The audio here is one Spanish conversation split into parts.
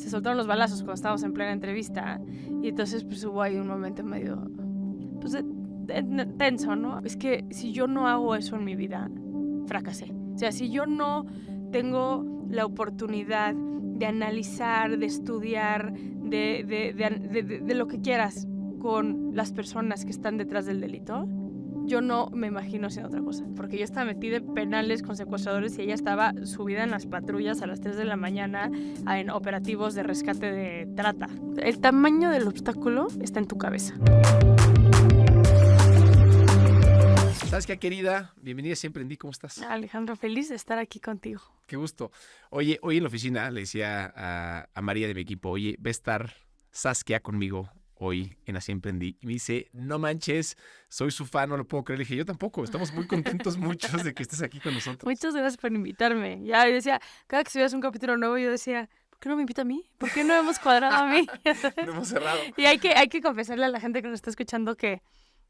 se soltaron los balazos cuando estábamos en plena entrevista y entonces pues hubo ahí un momento medio pues tenso, ¿no? Es que si yo no hago eso en mi vida, fracasé. O sea, si yo no tengo la oportunidad de analizar, de estudiar, de lo que quieras con las personas que están detrás del delito, yo no me imagino haciendo otra cosa. Porque yo estaba metida en penales con secuestradores y ella estaba subida en las patrullas a las 3 de la mañana en operativos de rescate de trata. El tamaño del obstáculo está en tu cabeza. ¿Sabes qué, querida? Bienvenida siempre en Di, ¿cómo estás? Alejandro, feliz de estar aquí contigo. Qué gusto. Oye, hoy en la oficina le decía a María de mi equipo, oye, va a estar Saskia conmigo hoy en Así Emprendí. Y me dice, no manches, soy su fan, no lo puedo creer. Le dije, yo tampoco, estamos muy contentos muchos de que estés aquí con nosotros. Muchas gracias por invitarme. Ya yo decía, cada que subías un capítulo nuevo, yo decía, ¿por qué no me invita a mí? ¿Por qué no hemos cuadrado a mí? Lo hemos cerrado. Y hay que confesarle a la gente que nos está escuchando que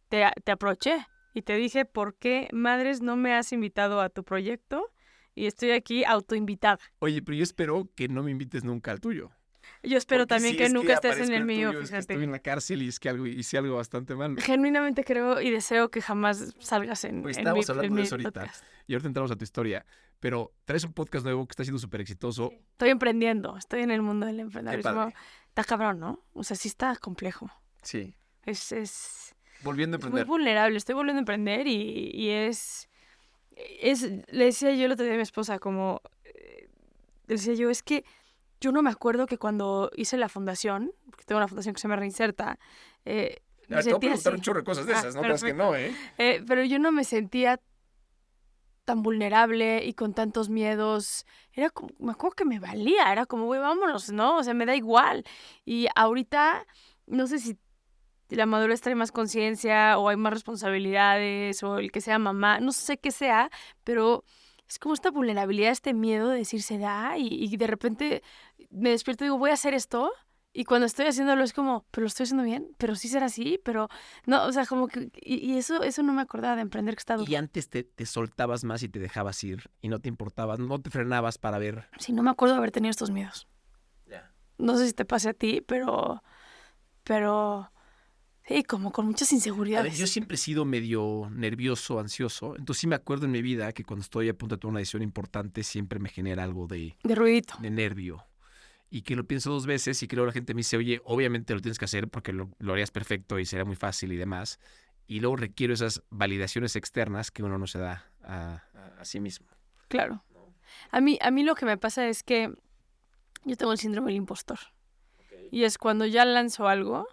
te aproveché y te dije, ¿por qué madres no me has invitado a tu proyecto? Y estoy aquí autoinvitada. Oye, pero yo espero que no me invites nunca al tuyo. Yo espero Porque también si que es nunca estés en aparezca el mío, tuyo, es que fíjate. estoy en la cárcel y es que hice algo bastante malo. Genuinamente creo y deseo que jamás salgas en, Pues en estábamos mi, hablando en de mi eso ahorita. podcast. Y ahorita entramos a tu historia. Pero traes un podcast nuevo que está siendo súper exitoso. Estoy emprendiendo, estoy en el mundo del Qué emprendedorismo. padre. Está cabrón, ¿no? O sea, sí está complejo. Sí. Es Volviendo a muy emprender. vulnerable. Estoy volviendo a emprender y le decía yo el otro día a mi esposa, como, le decía yo, es que yo no me acuerdo que cuando hice la fundación, porque tengo una fundación que se llama Reinserta, me Te voy a sentía preguntar así. un chorro de cosas de esas, no creas que Perfecto. no, ¿eh? Pero yo no me sentía tan vulnerable y con tantos miedos. Era como, me acuerdo que me valía, era como, güey, vámonos, ¿no? O sea, me da igual. Y ahorita, no sé si la madurez trae más conciencia o hay más responsabilidades o el que sea mamá, no sé qué sea, pero es como esta vulnerabilidad, este miedo de decir se da y de repente me despierto y digo, voy a hacer esto. Y cuando estoy haciéndolo es como, pero lo estoy haciendo bien, pero sí será así, pero no, o sea, como que, y eso no me acordaba de emprender, que está duro. Y antes te soltabas más y te dejabas ir y no te importabas, no te frenabas para ver. Sí, no me acuerdo de haber tenido estos miedos. Ya. No sé si te pase a ti, pero sí, como con muchas A inseguridades. ver, yo siempre he sido medio nervioso, ansioso. Entonces sí me acuerdo en mi vida que cuando estoy a punto de tomar una decisión importante siempre me genera algo de ruidito. nervio. Y que lo pienso 2 veces y que luego la gente me dice, oye, obviamente lo tienes que hacer porque lo harías perfecto y será muy fácil y demás. Y luego requiero esas validaciones externas que uno no se da a sí mismo. Claro. A mí lo que me pasa es que yo tengo el síndrome del impostor. Okay. Y es cuando ya lanzo algo,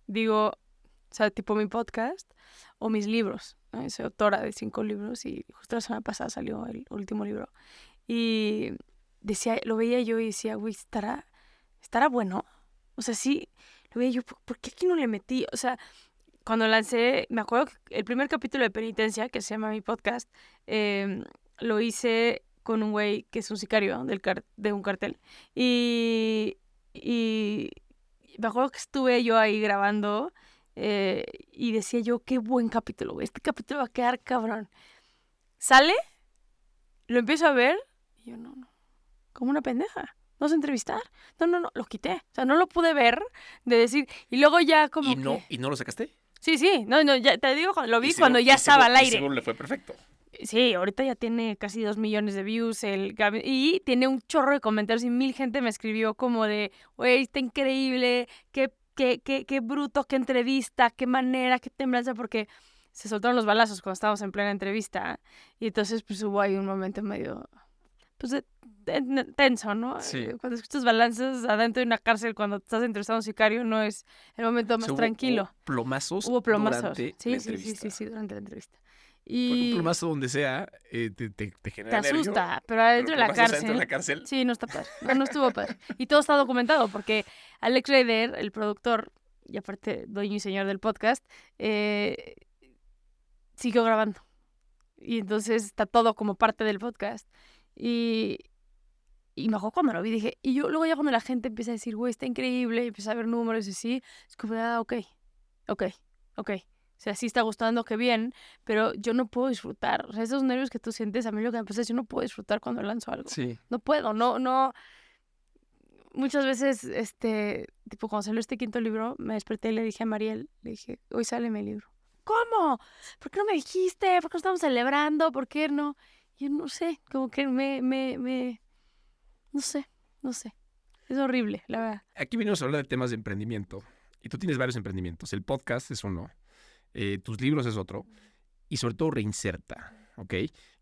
digo, o sea, tipo mi podcast o mis libros, ¿no? Soy autora de 5 libros y justo la semana pasada salió el último libro. Y decía, lo veía yo y decía, güey, ¿estará bueno? O sea, sí, lo veía yo, ¿por qué aquí no le metí? O sea, cuando lancé, me acuerdo que el primer capítulo de Penitencia, que se llama mi podcast, lo hice con un güey que es un sicario de un cartel. Y me acuerdo que estuve yo ahí grabando y decía yo, qué buen capítulo, güey. Este capítulo va a quedar cabrón. Sale, lo empiezo a ver y yo, no, como una pendeja. No sé entrevistar. No, lo quité. O sea, no lo pude ver de decir. Y luego ya como ¿Y no lo sacaste? Sí, no, ya te digo, lo vi Y cuando seguro- ya y seguro- estaba al y aire. seguro le fue perfecto. Sí, ahorita ya tiene casi 2 millones de views y tiene un chorro de comentarios y 1000 gente me escribió como de, güey, está increíble, qué bruto, qué entrevista, qué manera, qué temblanza, porque se soltaron los balazos cuando estábamos en plena entrevista y entonces pues hubo ahí un momento medio, pues tenso, ¿no? Sí. Cuando escuchas balazos adentro de una cárcel cuando estás entrevistando a un sicario no es el momento más tranquilo. Hubo plomazos. Hubo plomazos. Durante la entrevista. Sí, durante la entrevista. Porque un Y plomazo donde sea te genera te asusta, nervio, pero adentro de la plomazos cárcel. adentro de la cárcel. Sí, no está padre. No estuvo padre. Y todo está documentado porque Alex Reider, el productor, y aparte dueño y señor del podcast, siguió grabando. Y entonces está todo como parte del podcast. Y me acuerdo cuando lo vi, dije, y yo luego ya cuando la gente empieza a decir, güey, está increíble, y empieza a ver números y así, es como, ok. O sea, sí está gustando, qué bien, pero yo no puedo disfrutar. O sea, esos nervios que tú sientes, a mí lo que me pasa es que yo no puedo disfrutar cuando lanzo algo. Sí. No puedo, no. muchas veces, tipo, cuando salió este quinto libro, me desperté y le dije a Mariel, le dije, hoy sale mi libro. ¿Cómo? ¿Por qué no me dijiste? ¿Por qué no estamos celebrando? ¿Por qué no? Yo no sé, como que no sé. Es horrible, la verdad. Aquí venimos a hablar de temas de emprendimiento. Y tú tienes varios emprendimientos. El podcast es uno, tus libros es otro. Y sobre todo Reinserta, ¿ok?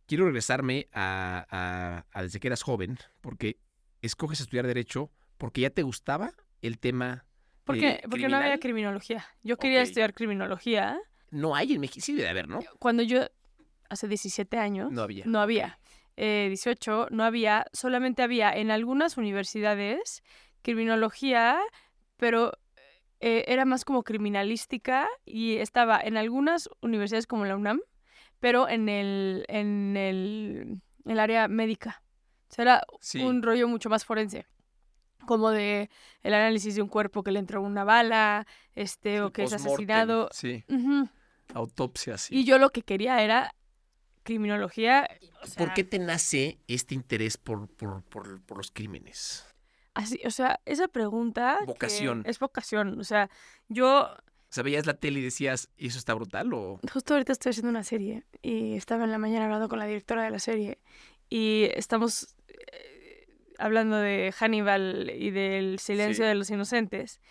Quiero regresarme a desde que eras joven, porque escoges estudiar Derecho porque ya te gustaba el tema Porque no criminal. había criminología. Yo quería Ok. estudiar criminología. No hay en México, sí debe haber, ¿no? Cuando yo, hace 17 años, No había. no había. 18, no había. Solamente había en algunas universidades criminología, pero era más como criminalística y estaba en algunas universidades como la UNAM, pero en el área médica. O sea, era Sí. un rollo mucho más forense. Como de el análisis de un cuerpo que le entró una bala, o que es Postmortem, asesinado. Sí, Ujú. autopsia, sí. Y yo lo que quería era criminología. O sea, ¿Por qué te nace este interés por los crímenes? así, o sea, esa pregunta que Vocación. es vocación. O sea, yo O sea, veías la tele y decías, ¿y eso está brutal o...? justo ahorita estoy haciendo una serie y estaba en la mañana hablando con la directora de la serie y estamos hablando de Hannibal y del silencio Sí. de los inocentes.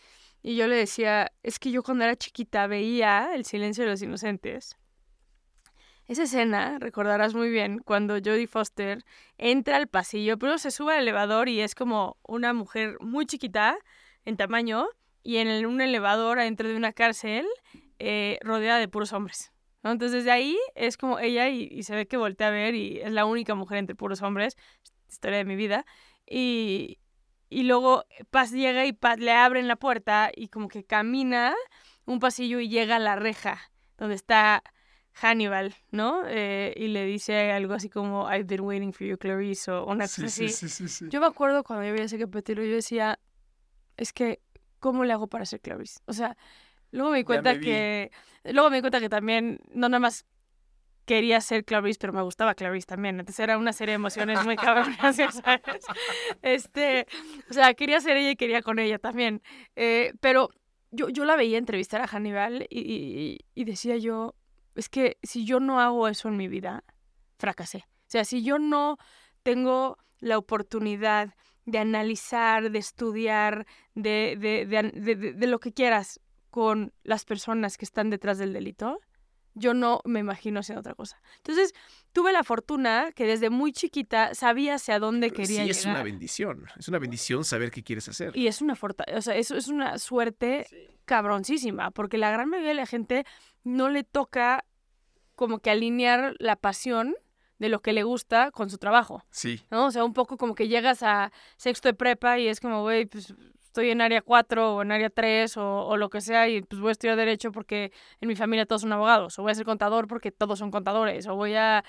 Y yo le decía, es que yo cuando era chiquita veía el silencio de los inocentes. Esa escena, recordarás muy bien, cuando Jodie Foster entra al pasillo, pero se sube al elevador y es como una mujer muy chiquita en tamaño y en un elevador adentro de una cárcel rodeada de puros hombres, ¿no? Entonces desde ahí es como ella y se ve que voltea a ver y es la única mujer entre puros hombres, historia de mi vida, y luego Paz llega y Paz le abren la puerta y como que camina un pasillo y llega a la reja donde está Hannibal, ¿no? Y le dice algo así como I've been waiting for you, Clarice, o una cosa así. Sí. Yo me acuerdo cuando yo veía ese capítulo, yo decía, es que, ¿cómo le hago para ser Clarice? O sea, luego me di cuenta que también, no nada más quería ser Clarice, pero me gustaba Clarice también. Entonces era una serie de emociones muy cabronas, ¿sabes? O sea, quería ser ella y quería con ella también. Pero yo la veía entrevistar a Hannibal y decía yo, es que si yo no hago eso en mi vida, fracasé. O sea, si yo no tengo la oportunidad de analizar, de estudiar, de lo que quieras con las personas que están detrás del delito, yo no me imagino haciendo otra cosa. Entonces, tuve la fortuna que desde muy chiquita sabía hacia dónde quería llegar. Sí, es una bendición. Es una bendición saber qué quieres hacer. Y es una o sea, eso es una suerte cabroncísima, porque la gran mayoría de la gente no le toca como que alinear la pasión de lo que le gusta con su trabajo, Sí. ¿no? O sea, un poco como que llegas a sexto de prepa y es como, güey, pues estoy en área 4 o en área 3 o lo que sea y pues voy a estudiar Derecho porque en mi familia todos son abogados, o voy a ser contador porque todos son contadores, o voy a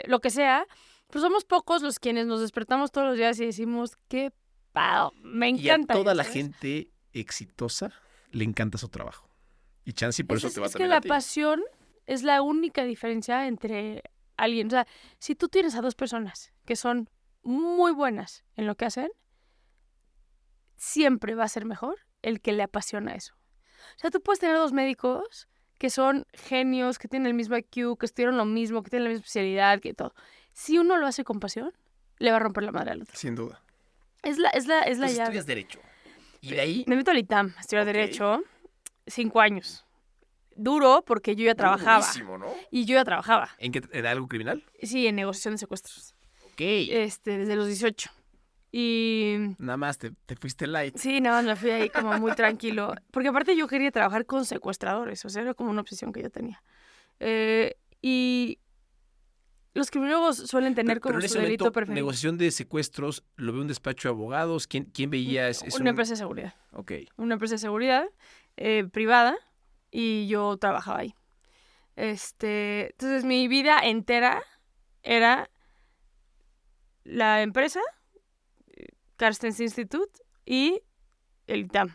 lo que sea. Pues somos pocos los quienes nos despertamos todos los días y decimos, qué pado, me encanta. Y a toda la ¿sabes? gente exitosa le encanta su trabajo. Y chance por eso te va a Es que también la a ti. pasión es la única diferencia entre alguien. O sea, si tú tienes a dos personas que son muy buenas en lo que hacen, siempre va a ser mejor el que le apasiona eso. O sea, tú puedes tener dos médicos que son genios, que tienen el mismo IQ, que estudiaron lo mismo, que tienen la misma especialidad, que todo. Si uno lo hace con pasión, le va a romper la madre al otro. Sin duda. Es la Entonces llave. estudias Derecho. Y de ahí... Me meto al ITAM a estudiar Ok. Derecho, 5 años. Duro porque yo ya trabajaba. Durísimo, ¿no? Y yo ya trabajaba. ¿En qué? ¿Era algo criminal? Sí, en negociación de secuestros. Ok. Desde los 18. Y Nada más te fuiste light. sí, nada más me fui ahí como muy tranquilo. Porque aparte yo quería trabajar con secuestradores. O sea, era como una obsesión que yo tenía. Y los criminólogos suelen tener como Pero en su ese delito momento, preferido. negociación de secuestros, lo ve un despacho de abogados. ¿Quién veía? Una empresa de seguridad. Ok. Una empresa de seguridad privada y yo trabajaba ahí. Entonces mi vida entera era la empresa, Carstens Institute y el ITAM.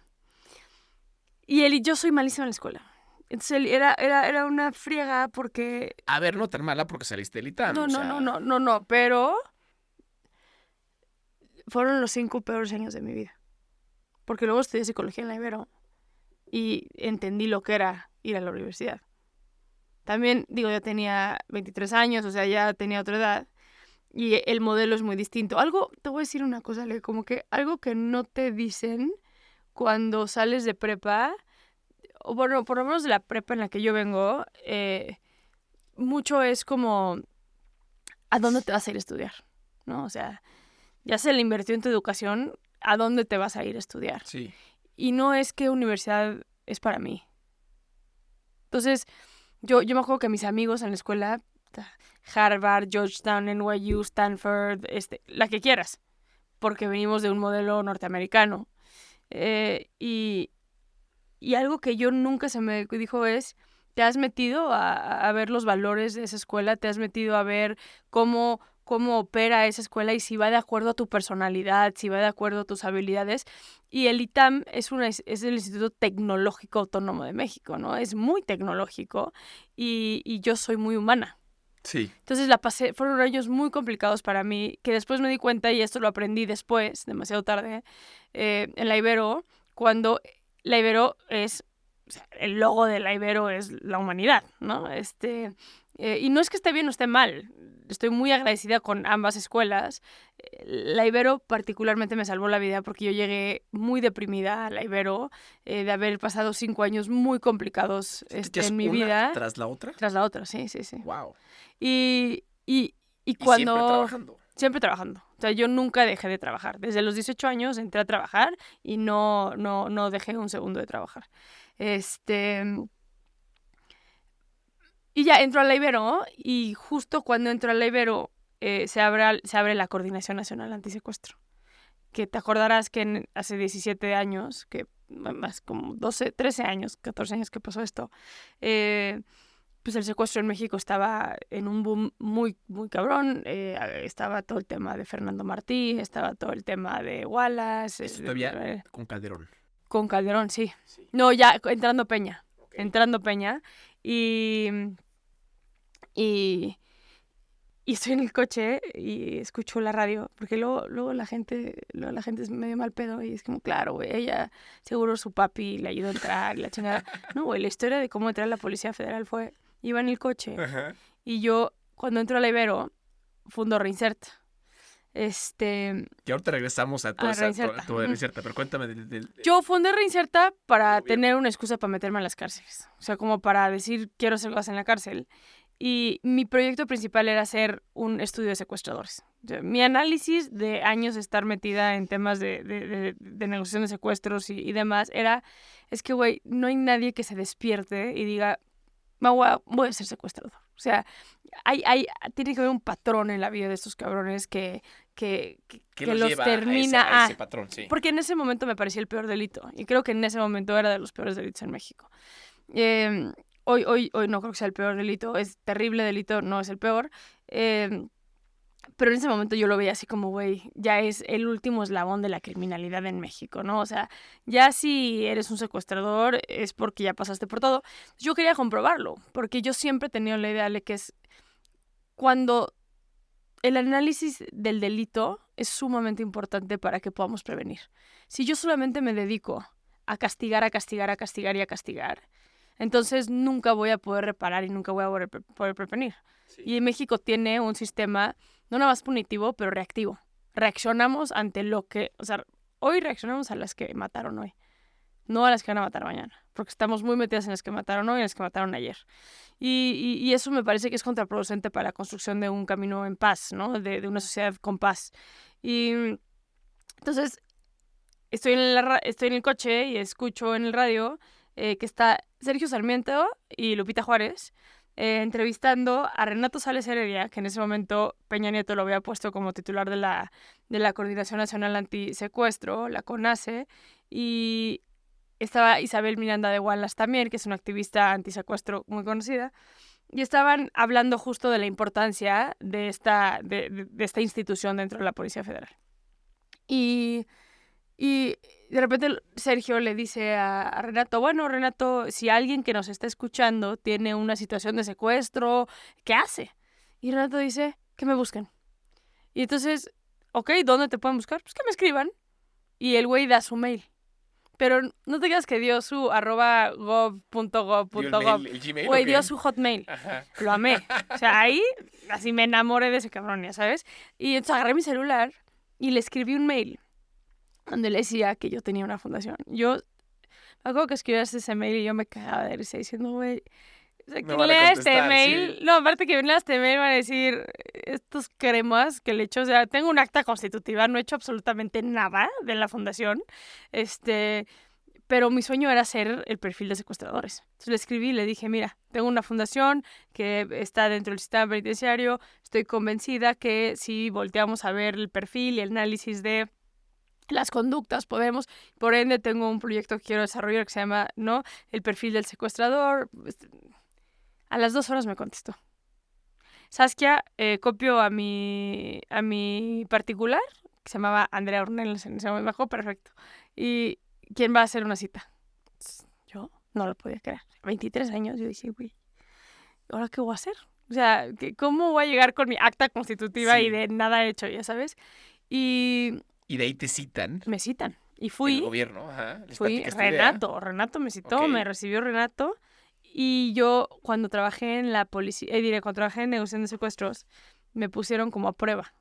Y yo soy malísima en la escuela. Entonces era una friega porque... A ver, no tan mala porque saliste del ITAM. No, pero fueron los 5 peores años de mi vida. porque luego estudié psicología en la Ibero y entendí lo que era ir a la universidad. También, digo, ya tenía 23 años, o sea, ya tenía otra edad y el modelo es muy distinto. Te voy a decir una cosa, Ale, como que algo que no te dicen cuando sales de prepa, o bueno, por lo menos de la prepa en la que yo vengo, mucho es como, ¿a dónde te vas a ir a estudiar? ¿No? O sea, ya se le invirtió en tu educación, ¿a dónde te vas a ir a estudiar? Sí. Y no es que universidad es para mí. Entonces, yo me acuerdo que mis amigos en la escuela, Harvard, Georgetown, NYU, Stanford, la que quieras, porque venimos de un modelo norteamericano. Y algo que yo nunca se me dijo es, ¿te has metido a ver los valores de esa escuela? ¿Te has metido a ver cómo opera esa escuela y si va de acuerdo a tu personalidad, si va de acuerdo a tus habilidades? Y el ITAM es el Instituto Tecnológico Autónomo de México, ¿no? Es muy tecnológico y yo soy muy humana. Sí. Entonces fueron años muy complicados para mí, que después me di cuenta, y esto lo aprendí después, demasiado tarde, en la Ibero, cuando la Ibero es, o sea, el logo de la Ibero es la humanidad, ¿no? Y no es que esté bien o esté mal, estoy muy agradecida con ambas escuelas. La Ibero particularmente me salvó la vida porque yo llegué muy deprimida a la Ibero, de haber pasado 5 años muy complicados en mi vida. ¿Tras la otra? Tras la otra, sí. Wow. Y Cuando... siempre cuando... trabajando. Siempre trabajando. O sea, yo nunca dejé de trabajar. Desde los 18 años entré a trabajar y no dejé un segundo de trabajar. Y ya entro a la Ibero y justo cuando entro a la Ibero se abre la Coordinación Nacional Antisecuestro. Que te acordarás que hace 17 años, que más como 12, 13 años, 14 años que pasó esto, pues el secuestro en México estaba en un boom muy, muy cabrón. Estaba todo el tema de Fernando Martí, estaba todo el tema de Wallace. Esto todavía con Calderón. Con Calderón, sí. Sí. No, ya entrando Peña. Okay. Entrando Peña. Y estoy en el coche y escucho la radio, porque luego la gente es medio mal pedo y es como, claro, güey, ella seguro su papi le ayudó a entrar y la chingada. No, güey, la historia de cómo entrar a la Policía Federal iba en el coche. Ajá. Y yo, cuando entro a la Ibero, fundo Reinserta. Que ahorita regresamos a toda Reinserta. Tu Reinserta, pero cuéntame Yo fundé Reinserta para tener una excusa para meterme a las cárceles. O sea, como para decir, quiero hacer cosas en la cárcel. Y mi proyecto principal era hacer un estudio de secuestradores. O sea, mi análisis de años de estar metida en temas de negociación de secuestros y demás es que, güey, no hay nadie que se despierte y diga, voy a ser secuestrador. O sea, tiene que haber un patrón en la vida de estos cabrones que los termina a ese patrón, sí. Porque en ese momento me parecía el peor delito y creo que en ese momento era de los peores delitos en México. Hoy no creo que sea el peor delito, es terrible delito, no es el peor, pero en ese momento yo lo veía así como, güey, ya es el último eslabón de la criminalidad en México, ¿no? O sea, ya si eres un secuestrador es porque ya pasaste por todo. Yo quería comprobarlo, porque yo siempre he tenido la idea de que es cuando el análisis del delito es sumamente importante para que podamos prevenir. Si yo solamente me dedico a castigar, entonces nunca voy a poder reparar y nunca voy a poder prevenir. Sí. Y México tiene un sistema no nada más punitivo, pero reactivo. Reaccionamos ante lo que... O sea, hoy reaccionamos a las que mataron hoy, no a las que van a matar mañana, porque estamos muy metidas en las que mataron hoy y en las que mataron ayer. Y eso me parece que es contraproducente para la construcción de un camino en paz, ¿no? De una sociedad con paz. Y entonces estoy en el coche y escucho en el radio que está Sergio Sarmiento y Lupita Juárez entrevistando a Renato Sales Heredia, que en ese momento Peña Nieto lo había puesto como titular de la Coordinación Nacional Antisecuestro, la CONACE, y estaba Isabel Miranda de Wallace también, que es una activista antisecuestro muy conocida, y estaban hablando justo de la importancia de esta institución dentro de la Policía Federal. Y de repente Sergio le dice a Renato, bueno, Renato, si alguien que nos está escuchando tiene una situación de secuestro, ¿qué hace? Y Renato dice, que me busquen. Y entonces, ok, ¿dónde te pueden buscar? Pues que me escriban. Y el güey da su mail. Pero no te creas que dio su @gov.gov.gov. ¿El Gmail Güey, o qué? dio su Hotmail. Ajá. Lo amé. O sea, ahí así me enamoré de ese cabrón, ya sabes. Y entonces agarré mi celular y le escribí un mail donde le decía que yo tenía una fundación. Yo me acuerdo que escribías ese mail y yo me cagaba de risa diciendo, güey, o sea, Me quien van a lea este contestar, mail, sí. no, aparte que lea este mail van a decir, estos cremas que le echo, o sea, tengo un acta constitutiva, no he hecho absolutamente nada de la fundación, pero mi sueño era ser el perfil de secuestradores. Entonces le escribí y le dije, mira, tengo una fundación que está dentro del sistema penitenciario, estoy convencida que si volteamos a ver el perfil y el análisis de las conductas, podemos, por ende tengo un proyecto que quiero desarrollar que se llama, ¿no?, el perfil del secuestrador. A las 2 horas me contestó. Saskia, copio a mi particular, que se llamaba Andrea Ornelas, en ese momento, me dijo, perfecto. ¿Y quién va a hacer una cita? Yo no lo podía creer. 23 años, yo dije, güey, ¿ahora qué voy a hacer? O sea, ¿cómo voy a llegar con mi acta constitutiva Sí. y de nada hecho, ya sabes? Y Y de ahí te citan me citan. Y en el fue gobierno. Ajá. Les Fui platicas tu idea. Renato me citó, Ok. me recibió Renato. Y yo, cuando trabajé en la policía, cuando trabajé en negociación de secuestros, me pusieron como a prueba.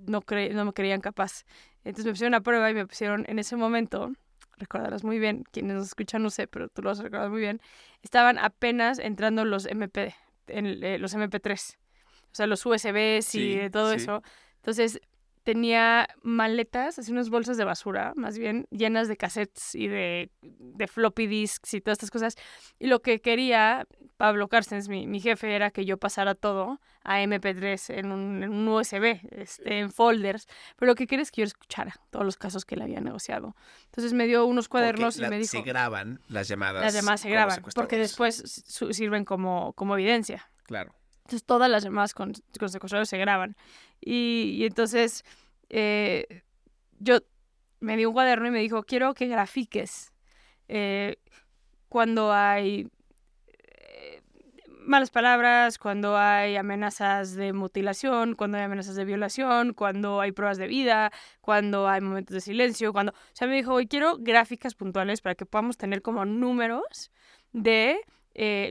No me creían capaz. Entonces me pusieron a prueba y me pusieron en ese momento, recordarás muy bien, quienes nos escuchan no sé, pero tú lo vas a recordar muy bien, estaban apenas entrando los MP, los MP3, o sea, los USBs y Sí, todo sí. eso. Entonces tenía maletas, así unas bolsas de basura, más bien, llenas de cassettes y de floppy disks y todas estas cosas. Y lo que quería Pablo Carstens, mi jefe, era que yo pasara todo a MP3 en un USB, en folders. Pero lo que quería es que yo escuchara todos los casos que él había negociado. Entonces me dio unos cuadernos y me dijo... se graban las llamadas. Las llamadas se con los graban, porque secuestradores. después sirven como evidencia. Claro. Entonces todas las llamadas con secuestradores se graban. Y entonces yo me dio un cuaderno y me dijo, quiero que grafiques cuando hay malas palabras, cuando hay amenazas de mutilación, cuando hay amenazas de violación, cuando hay pruebas de vida, cuando hay momentos de silencio, cuando... O sea, me dijo, quiero gráficas puntuales para que podamos tener como números de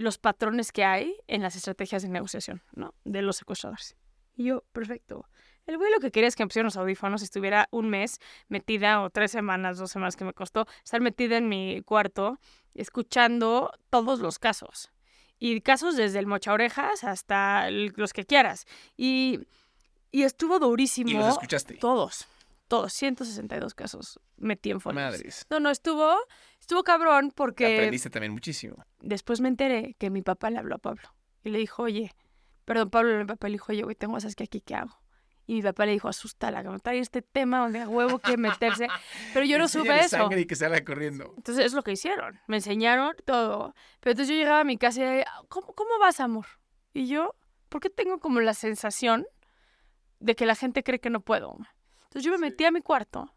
los patrones que hay en las estrategias de negociación, ¿no?, de los secuestradores. Y yo, perfecto. El güey lo que quería es que me pusieran los audífonos y estuviera un mes metida, o 3 semanas, 2 semanas que me costó, estar metida en mi cuarto escuchando todos los casos. Y casos desde el mocha orejas hasta los que quieras. Y estuvo durísimo. ¿Y los escuchaste? Todos, 162 casos metí en foros. Madres. No, estuvo cabrón porque... Aprendiste también muchísimo. Después me enteré que mi papá le habló a Pablo. Y le dijo, oye, perdón, Pablo, mi papá le dijo, oye, güey, tengo a Saskia aquí, ¿qué hago? Y mi papá le dijo, asústala, que no trae este tema donde a huevo que meterse. Pero yo no supe Enséñale eso. sangre y que salga corriendo. Entonces es lo que hicieron. Me enseñaron todo. Pero entonces yo llegaba a mi casa y, ¿cómo vas, amor? Y yo, ¿por qué tengo como la sensación de que la gente cree que no puedo? Entonces yo me metí a mi cuarto,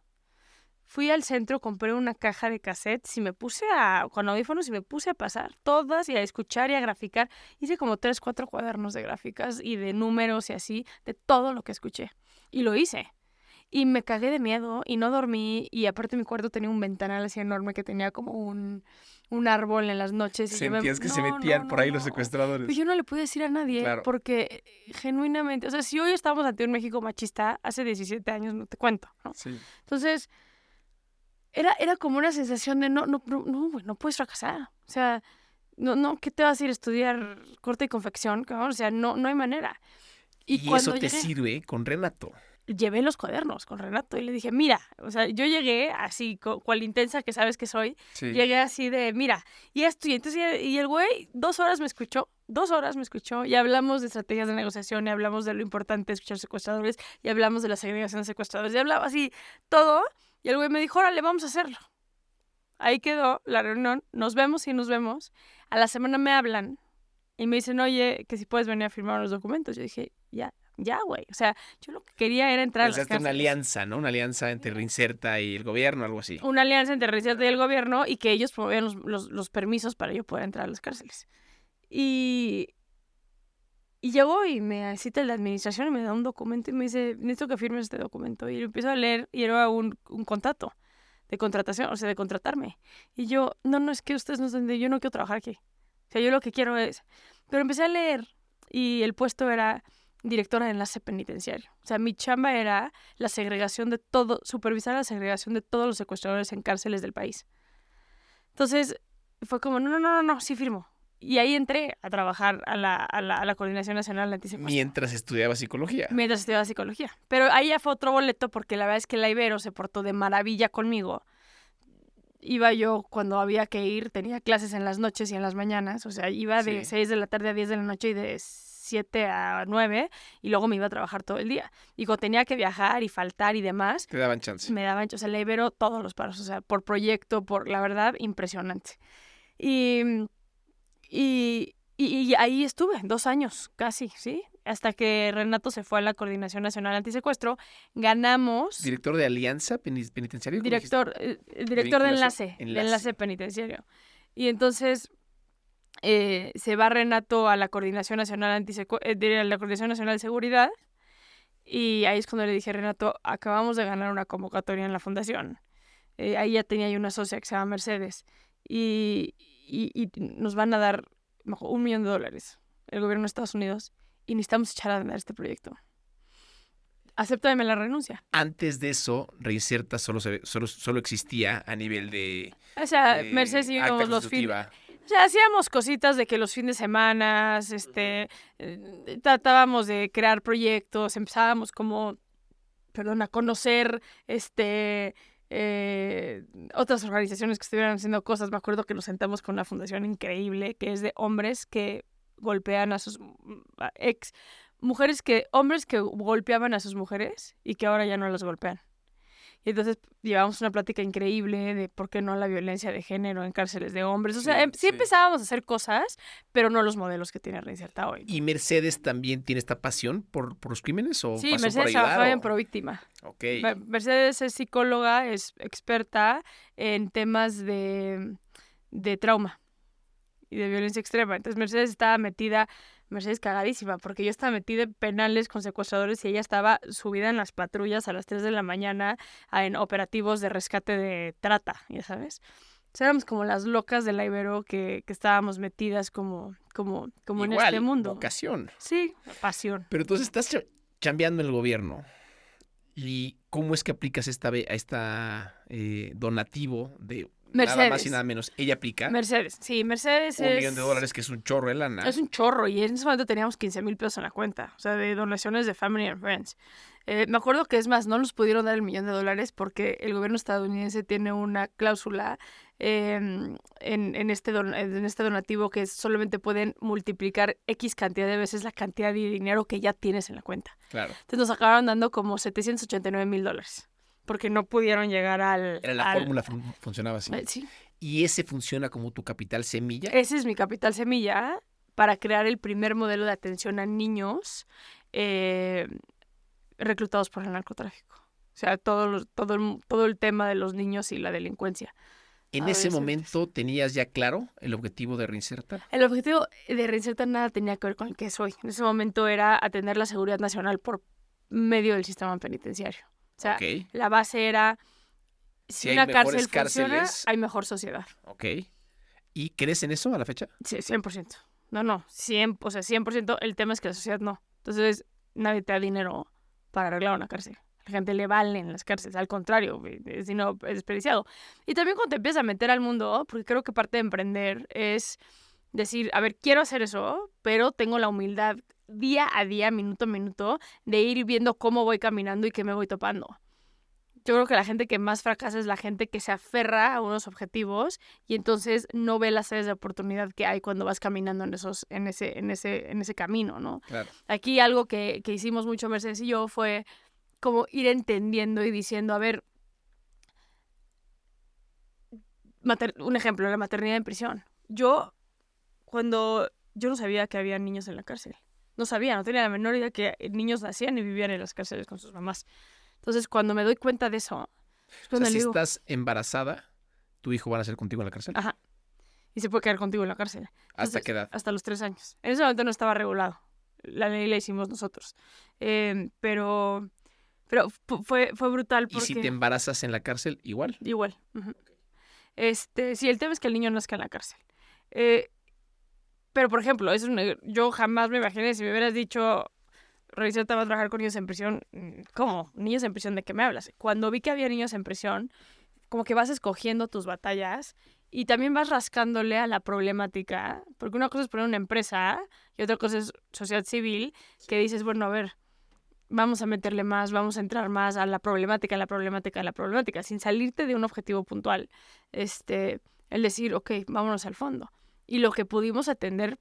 fui al centro, compré una caja de cassettes y me puse con audífonos y me puse a pasar todas y a escuchar y a graficar. Hice como 3, 4 cuadernos de gráficas y de números y así, de todo lo que escuché. Y lo hice. Y me cagué de miedo y no dormí. Y aparte mi cuarto tenía un ventanal así enorme que tenía como un árbol en las noches. Y Sentías que se metían por ahí los secuestradores. Pero yo no le pude decir a nadie, Claro. porque genuinamente, o sea, si hoy estamos ante un México machista, hace 17 años no te cuento, ¿no? Sí. Entonces, era como una sensación de no, güey, no puedes fracasar. O sea, no, ¿qué te vas a ir a estudiar corte y confección? O sea, no hay manera. Y eso te sirve con Renato. Llevé los cuadernos con Renato y le dije, mira, o sea, yo llegué así, cual intensa que sabes que soy, Sí. llegué así de, mira, y esto, y entonces, y el güey 2 horas me escuchó, y hablamos de estrategias de negociación, y hablamos de lo importante de escuchar secuestradores, y hablamos de la segregación de secuestradores, y hablaba así todo, y el güey me dijo, órale, vamos a hacerlo. Ahí quedó la reunión, nos vemos, a la semana me hablan, y me dicen, oye, que si puedes venir a firmar los documentos. Yo dije, ya, güey. O sea, yo lo que quería era entrar a las Pensaste cárceles. una alianza, ¿no? Una alianza entre Reinserta y el gobierno, algo así. Una alianza entre Reinserta y el gobierno y que ellos promovían los permisos para yo poder entrar a las cárceles. Y llegó y me cita en la administración y me da un documento y me dice, necesito que firmes este documento. Y lo empiezo a leer y era un contrato contratación, o sea, de contratarme. Y yo, no, es que ustedes no entienden, yo no quiero trabajar aquí. O sea, yo lo que quiero es... Pero empecé a leer y el puesto era directora de enlace penitenciario. O sea, mi chamba era la segregación de todo, supervisar la segregación de todos los secuestradores en cárceles del país. Entonces, fue como, no, sí firmo. Y ahí entré a trabajar a la Coordinación Nacional de Antisecuestro. Mientras estudiaba psicología. Mientras estudiaba psicología. Pero ahí ya fue otro boleto porque la verdad es que la Ibero se portó de maravilla conmigo. Iba yo cuando había que ir, tenía clases en las noches y en las mañanas. O sea, iba de 6 de la tarde a 10 de la noche y de 7 a 9 y luego me iba a trabajar todo el día. Y cuando tenía que viajar y faltar y demás... Te daban chance. Me daban, o sea, la Ibero todos los paros. O sea, por proyecto, la verdad, impresionante. Y ahí estuve 2 años casi, ¿sí? Hasta que Renato se fue a la Coordinación Nacional Antisecuestro. Ganamos... ¿Director de Alianza Penitenciaria? Director de enlace penitenciario. Y entonces se va Renato a la Coordinación Nacional la Coordinación Nacional de Seguridad. Y ahí es cuando le dije a Renato, acabamos de ganar una convocatoria en la fundación. Ahí ya tenía yo una socia que se llama Mercedes. Y nos van a dar $1 millón, el gobierno de Estados Unidos, y necesitamos echar a andar este proyecto. Acéptame la renuncia. Antes de eso, Reinserta solo existía a nivel de... O sea, Mercedes y íbamos los fines... O sea, hacíamos cositas de que los fines de semana, tratábamos de crear proyectos, empezábamos como, a conocer, otras organizaciones que estuvieran haciendo cosas. Me acuerdo que nos sentamos con una fundación increíble que es de hombres que golpean a sus hombres que golpeaban a sus mujeres y que ahora ya no las golpean. Y entonces llevamos una plática increíble de por qué no la violencia de género en cárceles de hombres. O sea, sí empezábamos a hacer cosas, pero no los modelos que tiene Reinserta hoy. ¿Y Mercedes también tiene esta pasión por los crímenes? ¿O sí, pasó Mercedes por ayudar, trabajaba en Províctima. Okay. Mercedes es psicóloga, es experta en temas de trauma y de violencia extrema. Entonces Mercedes cagadísima, porque yo estaba metida en penales con secuestradores y ella estaba subida en las patrullas a las 3 de la mañana en operativos de rescate de trata, ya sabes. Entonces éramos como las locas de la Ibero que estábamos metidas como en este mundo. Vocación. Sí, pasión. Pero entonces estás chambeando en el gobierno. ¿Y cómo es que aplicas esta donativo de Mercedes? Nada más y nada menos? ¿Ella aplica? Mercedes, sí, Mercedes $1 millón, que es un chorro de lana. Es un chorro, y en ese momento teníamos 15,000 pesos en la cuenta, o sea, de donaciones de Family and Friends. Me acuerdo que, es más, no nos pudieron dar $1 millón porque el gobierno estadounidense tiene una cláusula en este donativo que solamente pueden multiplicar X cantidad de veces la cantidad de dinero que ya tienes en la cuenta. Claro. Entonces nos acabaron dando como $789,000 porque no pudieron llegar La fórmula funcionaba así. Sí. ¿Y ese funciona como tu capital semilla? Ese es mi capital semilla para crear el primer modelo de atención a niños reclutados por el narcotráfico. O sea, todo el tema de los niños y la delincuencia. ¿En ese momento tenías ya claro el objetivo de Reinserta? El objetivo de Reinserta nada tenía que ver con el que soy. En ese momento era atender la seguridad nacional por medio del sistema penitenciario. O sea, La base era, si una cárcel funciona, hay mejor sociedad. Ok. ¿Y crees en eso a la fecha? Sí, 100%. No, 100%. El tema es que la sociedad no. Entonces, nadie te da dinero para arreglar una cárcel. A la gente le valen las cárceles, al contrario, es dinero desperdiciado. Y también cuando te empiezas a meter al mundo, porque creo que parte de emprender es decir, a ver, quiero hacer eso, pero tengo la humildad día a día, minuto a minuto, de ir viendo cómo voy caminando y qué me voy topando. Yo creo que la gente que más fracasa es la gente que se aferra a unos objetivos y entonces no ve las áreas de oportunidad que hay cuando vas caminando en ese camino, ¿no? Claro. Aquí algo que hicimos mucho Mercedes y yo fue como ir entendiendo y diciendo, a ver, un ejemplo, la maternidad en prisión. Yo no sabía que había niños en la cárcel. No tenía la menor idea que niños nacían y vivían en las cárceles con sus mamás. Entonces, cuando me doy cuenta de eso... O sea, si estás embarazada, ¿tu hijo va a nacer contigo en la cárcel? Ajá. Y se puede quedar contigo en la cárcel. Entonces, ¿hasta qué edad? Hasta los 3 años. En ese momento no estaba regulado. La ley la hicimos nosotros. Pero Pero fue brutal ¿Y si te porque embarazas en la cárcel, igual? igual. Ujú. Sí, el tema es que el niño nazca en la cárcel. Eh, pero, por ejemplo, yo jamás me imaginé, si me hubieras dicho, Reinserta va a trabajar con niños en prisión, ¿cómo? ¿Niños en prisión de qué me hablas? Cuando vi que había niños en prisión, como que vas escogiendo tus batallas y también vas rascándole a la problemática, porque una cosa es poner una empresa y otra cosa es sociedad civil, que dices, bueno, a ver, vamos a meterle más, vamos a entrar más a la problemática, sin salirte de un objetivo puntual. El decir, ok, vámonos al fondo. Y lo que pudimos atender,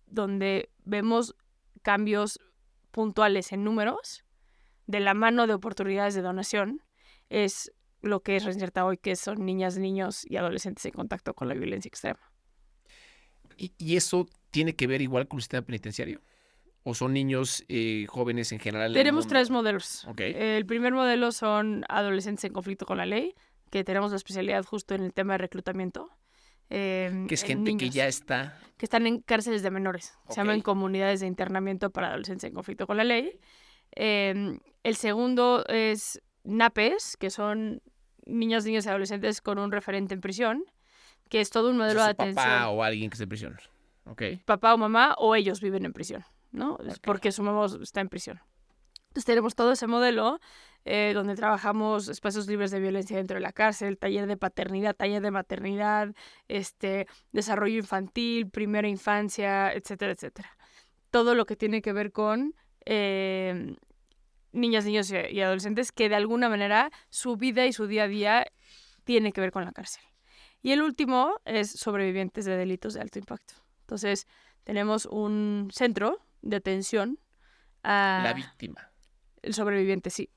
donde vemos cambios puntuales en números, de la mano de oportunidades de donación, es lo que es Reinserta hoy, que son niñas, niños y adolescentes en contacto con la violencia extrema. ¿Y eso tiene que ver igual con el sistema penitenciario? ¿O son niños jóvenes en general? Tenemos 3 modelos. Okay. El primer modelo son adolescentes en conflicto con la ley, que tenemos la especialidad justo en el tema de reclutamiento. Que es gente que ya está... Que están en cárceles de menores. Okay. Se llaman comunidades de internamiento para adolescentes en conflicto con la ley. El segundo es NAPES, que son niños y adolescentes con un referente en prisión, que es todo un modelo de atención. Papá o alguien que esté en prisión. Okay. Papá o mamá o ellos viven en prisión, ¿no? Okay. Es porque su mamá está en prisión. Entonces tenemos todo ese modelo donde trabajamos espacios libres de violencia dentro de la cárcel, taller de paternidad, taller de maternidad, desarrollo infantil, primera infancia, etcétera, etcétera. Todo lo que tiene que ver con niñas, niños y adolescentes que de alguna manera su vida y su día a día tiene que ver con la cárcel. Y el último es sobrevivientes de delitos de alto impacto. Entonces tenemos un centro de atención a... La víctima. El sobreviviente, sí.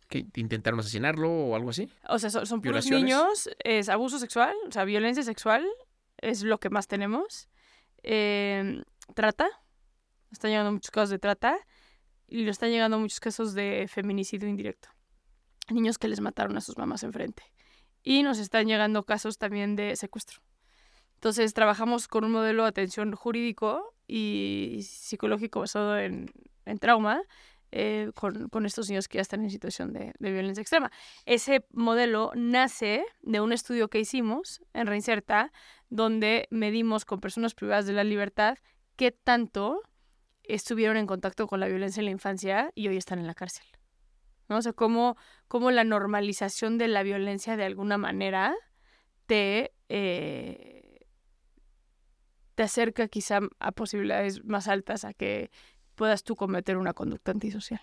¿Que intentaron asesinarlo o algo así? O sea, son puros niños, es abuso sexual, o sea, violencia sexual es lo que más tenemos. Trata, están llegando muchos casos de trata y lo están llegando muchos casos de feminicidio indirecto. Niños que les mataron a sus mamás enfrente. Y nos están llegando casos también de secuestro. Entonces, trabajamos con un modelo de atención jurídico y psicológico basado en trauma, con estos niños que ya están en situación de violencia extrema. Ese modelo nace de un estudio que hicimos en Reinserta, donde medimos con personas privadas de la libertad qué tanto estuvieron en contacto con la violencia en la infancia y hoy están en la cárcel, ¿no? O sea, cómo la normalización de la violencia de alguna manera te acerca quizá a posibilidades más altas a que puedas tú cometer una conducta antisocial.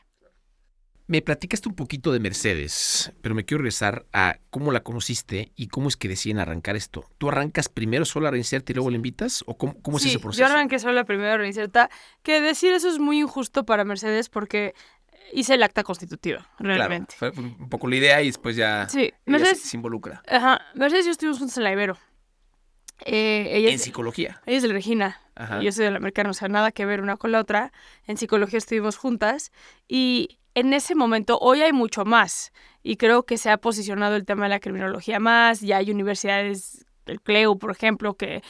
Me platicaste un poquito de Mercedes, pero me quiero regresar a cómo la conociste y cómo es que deciden arrancar esto. ¿Tú arrancas primero sola a Reinserta y luego la invitas? ¿O cómo es ese proceso? Yo arranqué sola primero a Reinserta, que decir eso es muy injusto para Mercedes porque hice el acta constitutiva, realmente. Claro, fue un poco la idea y después ya Mercedes se involucra. Ajá, Mercedes y yo estuvimos juntos en la Ibero. En psicología. Ella es del Regina. Ajá. Y yo soy del Americano, o sea, nada que ver una con la otra. En psicología estuvimos juntas y en ese momento, hoy hay mucho más y creo que se ha posicionado el tema de la criminología más, ya hay universidades, el CLEU, por ejemplo, que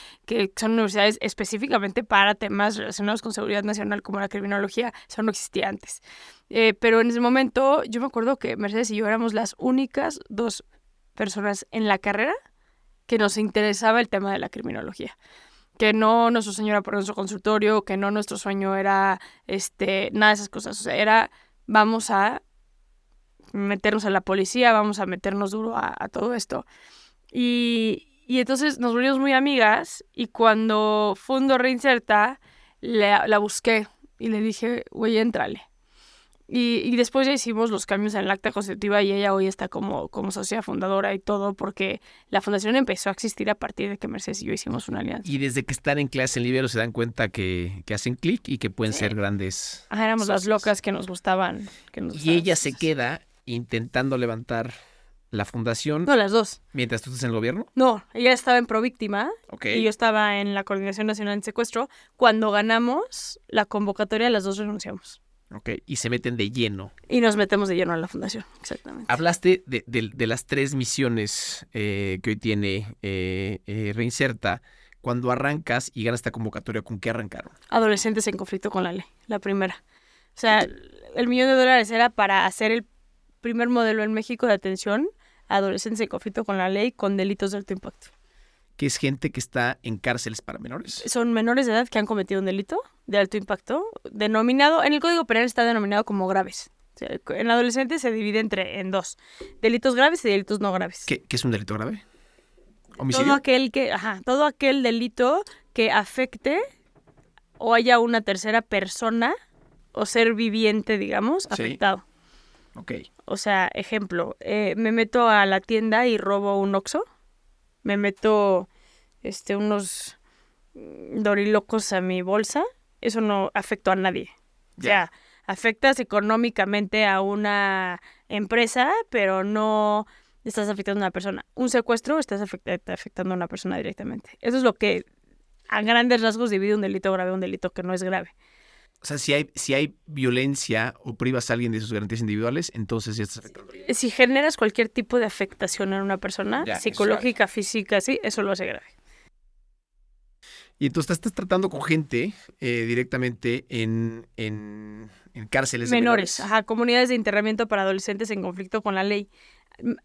son universidades específicamente para temas relacionados con seguridad nacional como la criminología, eso no existía antes. Pero en ese momento yo me acuerdo que Mercedes y yo éramos las únicas 2 personas en la carrera que nos interesaba el tema de la criminología. Que no nuestro sueño era poner nuestro consultorio, que no nuestro sueño era nada de esas cosas. O sea, era vamos a meternos a la policía, vamos a meternos duro a todo esto. Y entonces nos volvimos muy amigas y cuando fundo Reinserta, la busqué y le dije, güey, éntrale. Y después ya hicimos los cambios en el acta constitutiva y ella hoy está como socia fundadora y todo porque la fundación empezó a existir a partir de que Mercedes y yo hicimos una alianza. Y desde que están en clase en Libero se dan cuenta que hacen clic y que pueden ser grandes éramos socios. Las locas que nos gustaban. Y ella se queda intentando levantar la fundación. No, las 2. ¿Mientras tú estás en el gobierno? No, ella estaba en Províctima Okay. Y yo estaba en la Coordinación Nacional de Secuestro. Cuando ganamos la convocatoria, las 2 renunciamos. Ok, y se meten de lleno. Y nos metemos de lleno a la fundación, exactamente. Hablaste de las 3 misiones que hoy tiene Reinserta. Cuando arrancas y ganas esta convocatoria, ¿con qué arrancaron? Adolescentes en conflicto con la ley, la primera. O sea, el $1,000,000 era para hacer el primer modelo en México de atención a adolescentes en conflicto con la ley con delitos de alto impacto. Que es gente que está en cárceles para menores. Son menores de edad que han cometido un delito de alto impacto, denominado, en el Código Penal está denominado como graves. O sea, en adolescentes se divide en dos, delitos graves y delitos no graves. ¿Qué es un delito grave? ¿Homicidio? Todo aquel delito que afecte o haya una tercera persona o ser viviente, digamos, afectado. Ok. O sea, ejemplo, me meto a la tienda y robo un Oxxo, me meto unos dorilocos a mi bolsa, eso no afectó a nadie. O sea, afectas económicamente a una empresa, pero no estás afectando a una persona. Un secuestro, estás afectando a una persona directamente. Eso es lo que a grandes rasgos divide un delito grave de un delito que no es grave. O sea, si hay violencia o privas a alguien de sus garantías individuales, entonces ya estás afectando. Si generas cualquier tipo de afectación en una persona, psicológica, física, sí, eso lo hace grave. Y entonces estás tratando con gente directamente en cárceles de menores. Ajá, comunidades de internamiento para adolescentes en conflicto con la ley,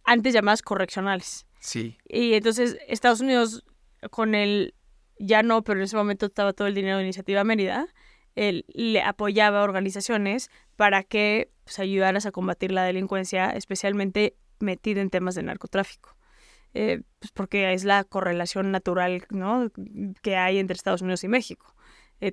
antes llamadas correccionales. Sí. Y entonces Estados Unidos, con el, ya no, pero en ese momento estaba todo el dinero de Iniciativa Mérida, él le apoyaba a organizaciones para que ayudaras a combatir la delincuencia, especialmente metida en temas de narcotráfico. Pues porque es la correlación natural, ¿no?, que hay entre Estados Unidos y México.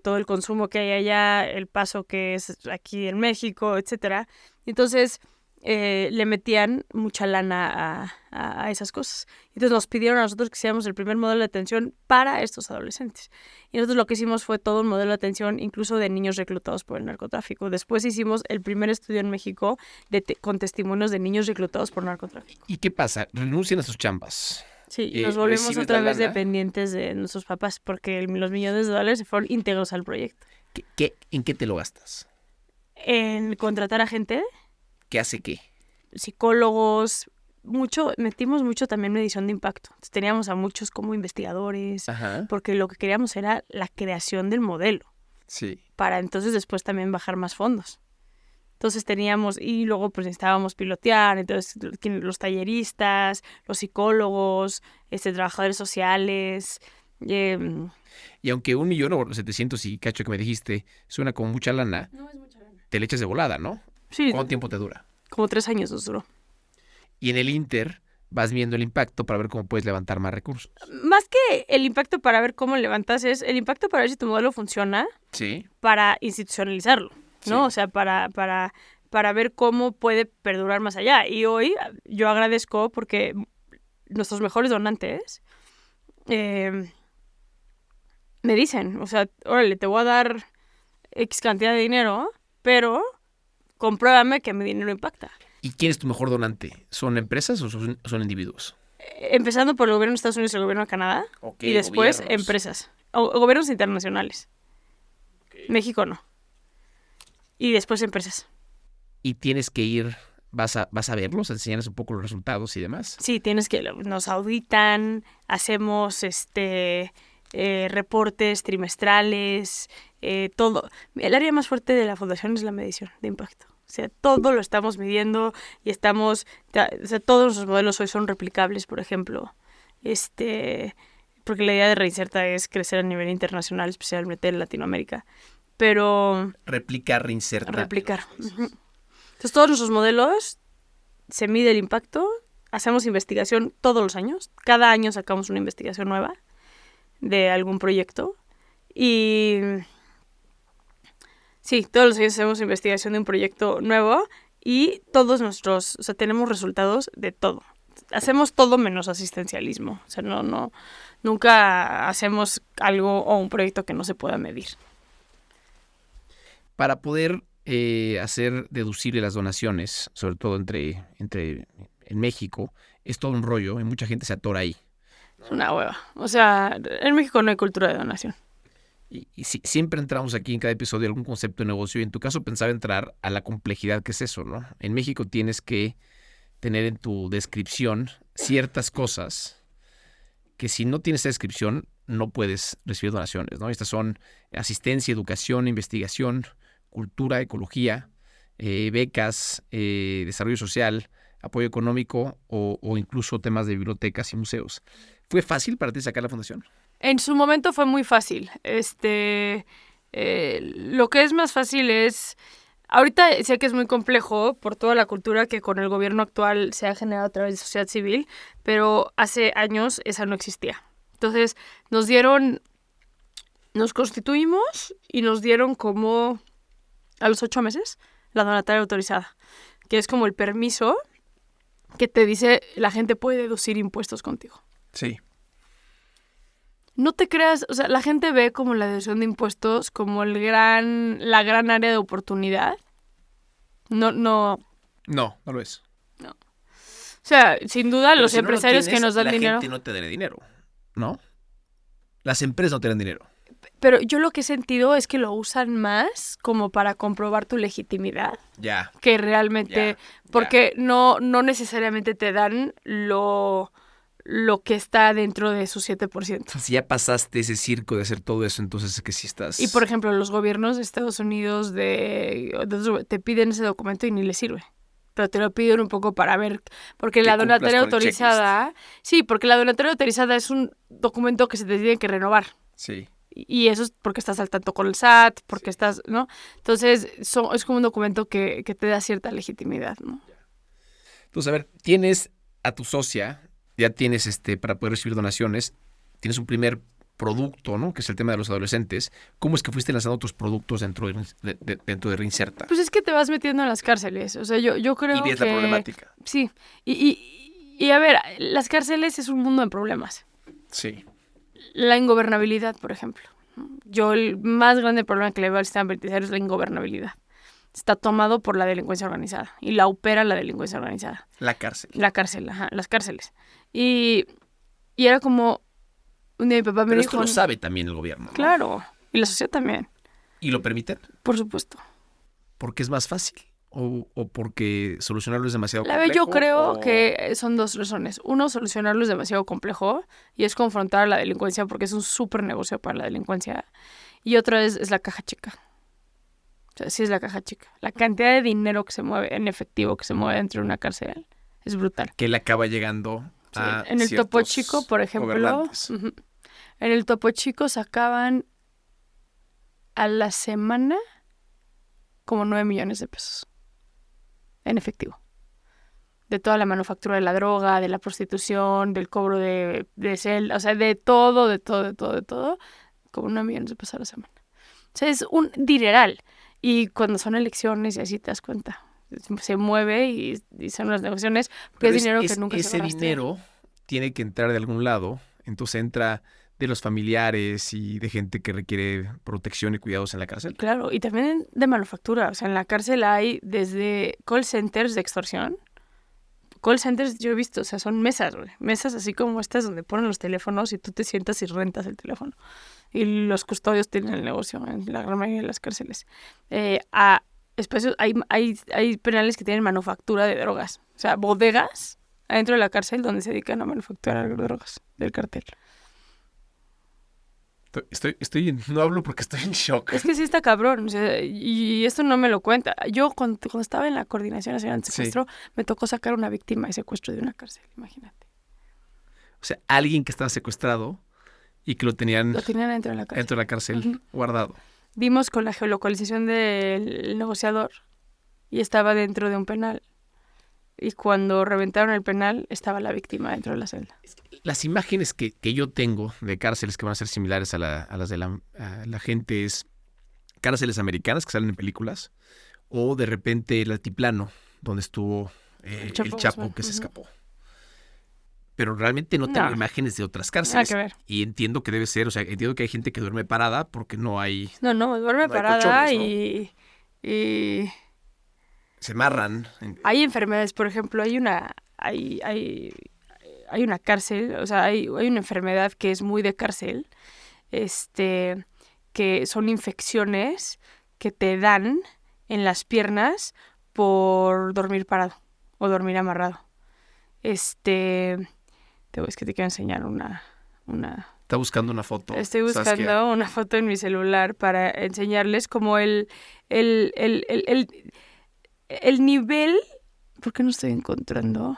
Todo el consumo que hay allá, el paso que es aquí en México, etcétera. Entonces le metían mucha lana a esas cosas. Entonces nos pidieron a nosotros que hiciéramos el primer modelo de atención para estos adolescentes. Y nosotros lo que hicimos fue todo un modelo de atención incluso de niños reclutados por el narcotráfico. Después hicimos el primer estudio en México con testimonios de niños reclutados por narcotráfico. ¿Y qué pasa? Renuncian a sus chambas. Sí, nos volvemos otra vez dependientes de nuestros papás porque los $1,000,000 se fueron íntegros al proyecto. ¿En qué te lo gastas? En contratar a gente. ¿Qué hace qué? Psicólogos, metimos mucho también medición de impacto. Entonces, teníamos a muchos como investigadores, porque lo que queríamos era la creación del modelo. Sí. Para entonces después también bajar más fondos. Entonces y luego pues necesitábamos pilotear, entonces los talleristas, los psicólogos, trabajadores sociales. Y aunque 1,000,000 o 700 y cacho que me dijiste suena como mucha lana, no es mucha lana, te le echas de volada, ¿no? Sí. ¿Cuánto tiempo te dura? Como 3 años nos duró. Y en el Inter vas viendo el impacto para ver cómo puedes levantar más recursos. Más que el impacto para ver cómo levantas, es el impacto para ver si tu modelo funciona. Sí. Para institucionalizarlo, ¿no? Sí. O sea, para ver cómo puede perdurar más allá. Y hoy yo agradezco porque nuestros mejores donantes me dicen, o sea, órale, te voy a dar X cantidad de dinero, pero compruébame que mi dinero impacta. ¿Y quién es tu mejor donante? ¿Son empresas o son individuos? Empezando por el gobierno de Estados Unidos y el gobierno de Canadá. Okay, y después gobiernos. Empresas. O gobiernos internacionales. Okay. México no. Y después empresas. ¿Y tienes que ir, vas a verlos, a enseñarles un poco los resultados y demás? Sí, nos auditan, hacemos reportes trimestrales, todo. El área más fuerte de la fundación es la medición de impacto. O sea, todo lo estamos midiendo y todos nuestros modelos hoy son replicables, por ejemplo. Porque la idea de Reinserta es crecer a nivel internacional, especialmente en Latinoamérica. Pero... Replicar. Entonces, todos nuestros modelos se mide el impacto, hacemos investigación todos los años. Cada año sacamos una investigación nueva de algún proyecto. Y... sí, todos los años hacemos investigación de un proyecto nuevo y tenemos resultados de todo. Hacemos todo menos asistencialismo. O sea, nunca hacemos algo o un proyecto que no se pueda medir. Para poder hacer deducible las donaciones, sobre todo en México, es todo un rollo y mucha gente se atora ahí. Es una hueva. O sea, en México no hay cultura de donación. Y siempre entramos aquí en cada episodio algún concepto de negocio y en tu caso pensaba entrar a la complejidad que es eso, ¿no? En México tienes que tener en tu descripción ciertas cosas que si no tienes esa descripción no puedes recibir donaciones, ¿no? Estas son asistencia, educación, investigación, cultura, ecología, becas, desarrollo social, apoyo económico o incluso temas de bibliotecas y museos. ¿Fue fácil para ti sacar la fundación? En su momento fue muy fácil. Lo que es más fácil es... Ahorita sé que es muy complejo por toda la cultura que con el gobierno actual se ha generado a través de sociedad civil, pero hace años esa no existía. Entonces nos constituimos y nos dieron como a los 8 meses la donataria autorizada, que es como el permiso que te dice la gente puede deducir impuestos contigo. Sí. No te creas, o sea, la gente ve como la deducción de impuestos como la gran área de oportunidad. No. No lo es. O sea, sin duda Pero los si no lo empresarios que tienes, nos dan la dinero. gente no te da dinero, ¿no? Las empresas no te dan dinero. Pero yo lo que he sentido es que lo usan más como para comprobar tu legitimidad. Ya. Que realmente, porque no necesariamente te dan lo que está dentro de su 7%. Si ya pasaste ese circo de hacer todo eso, entonces es que sí estás... Y por ejemplo, los gobiernos de Estados Unidos te piden ese documento y ni les sirve. Pero te lo piden un poco para ver, porque la donataria autorizada... Sí, porque la donataria autorizada es un documento que se te tiene que renovar. Sí. Y eso es porque estás al tanto con el SAT, porque estás, ¿no? Entonces, es como un documento que te da cierta legitimidad, ¿no? Entonces, a ver, tienes a tu socia, ya tienes para poder recibir donaciones, tienes un primer producto, ¿no? Que es el tema de los adolescentes. ¿Cómo es que fuiste lanzando otros productos dentro de Reinserta? Pues es que te vas metiendo en las cárceles. O sea, yo creo que... Y ves la problemática. Sí. Y a ver, las cárceles es un mundo de problemas. Sí. La ingobernabilidad, por ejemplo. Yo el más grande problema que le veo al sistema penitenciario es la ingobernabilidad. Está tomado por la delincuencia organizada y la opera la delincuencia organizada. La cárcel. La cárcel, ajá, las cárceles. Y era como... Un día mi papá me Pero dijo... esto lo sabe también el gobierno, ¿no? Claro, y la sociedad también. ¿Y lo permiten? Por supuesto. ¿Porque es más fácil? ¿O porque solucionarlo es demasiado complejo? Yo creo que son dos razones. Uno, solucionarlo es demasiado complejo y es confrontar a la delincuencia porque es un súper negocio para la delincuencia. Y otra es la caja chica. O sea, sí es la caja chica. La cantidad de dinero que se mueve en efectivo, que se mueve dentro de una cárcel, es brutal. Que le acaba llegando a en el Topo Chico, por ejemplo, en el Topo Chico sacaban a la semana como 9 millones de pesos en efectivo. De toda la manufactura de la droga, de la prostitución, del cobro de celda, o sea, de todo, como 9 millones de pesos a la semana. O sea, es un dineral. Y cuando son elecciones y así te das cuenta, se mueve y son las negociaciones, porque es dinero que nunca se va a rastrear. Ese dinero tiene que entrar de algún lado, entonces entra de los familiares y de gente que requiere protección y cuidados en la cárcel. Claro, y también de manufactura. O sea, en la cárcel hay desde call centers de extorsión. Call centers yo he visto, o sea, son mesas, güey. Mesas así como estas donde ponen los teléfonos y tú te sientas y rentas el teléfono. Y los custodios tienen el negocio en la gran mayoría de las cárceles. A espacios, hay penales que tienen manufactura de drogas. O sea, bodegas adentro de la cárcel donde se dedican a manufacturar drogas del cartel. No hablo porque estoy en shock. Es que sí está cabrón, o sea, y esto no me lo cuenta. Yo cuando estaba en la Coordinación Nacional de Secuestro, me tocó sacar una víctima de secuestro de una cárcel, imagínate. O sea, alguien que estaba secuestrado y que lo tenían dentro de la cárcel, dentro de la cárcel guardado. Dimos con la geolocalización del negociador y estaba dentro de un penal. Y cuando reventaron el penal, estaba la víctima dentro de la celda. Las imágenes que yo tengo de cárceles que van a ser similares a las de la gente es cárceles americanas que salen en películas o de repente el altiplano donde estuvo el Chapo que se escapó. Pero realmente no tengo imágenes de otras cárceles. Nada que ver. Y entiendo que debe ser, o sea, entiendo que hay gente que duerme parada porque no hay... No, duerme parada colchones, y... Se amarran. Hay enfermedades, por ejemplo, hay una cárcel, o sea, hay una enfermedad que es muy de cárcel, que son infecciones que te dan en las piernas por dormir parado o dormir amarrado. Es que te quiero enseñar una Está buscando una foto. Estoy buscando Saskia. una foto en mi celular para enseñarles como el, el, el, el, el nivel... ¿Por qué no estoy encontrando?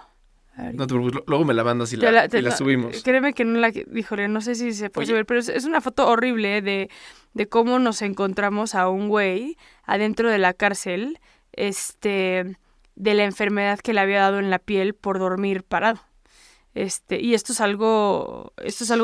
A ver, No te preocupes, luego me la mandas y te la no, subimos. créeme que no la... Híjole, no sé si se puede Oye. ver, pero es una foto horrible de cómo nos encontramos a un güey adentro de la cárcel, de la enfermedad que le había dado en la piel por dormir parado. Y esto es algo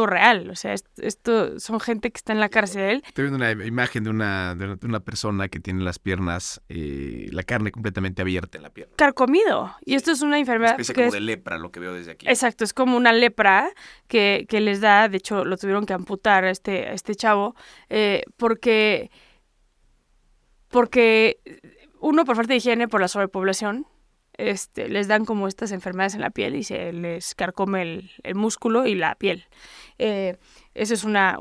real, o sea, esto son gente que está en la cárcel. Estoy viendo una imagen de una persona que tiene las piernas, la carne completamente abierta en la pierna. Carcomido. Y esto es una Una enfermedad especie que como es... de lepra, lo que veo desde aquí. Exacto, es como una lepra que les da, de hecho lo tuvieron que amputar a este chavo, porque uno, por falta de higiene, por la sobrepoblación, les dan como estas enfermedades en la piel y se les carcome el músculo y la piel. Eso es una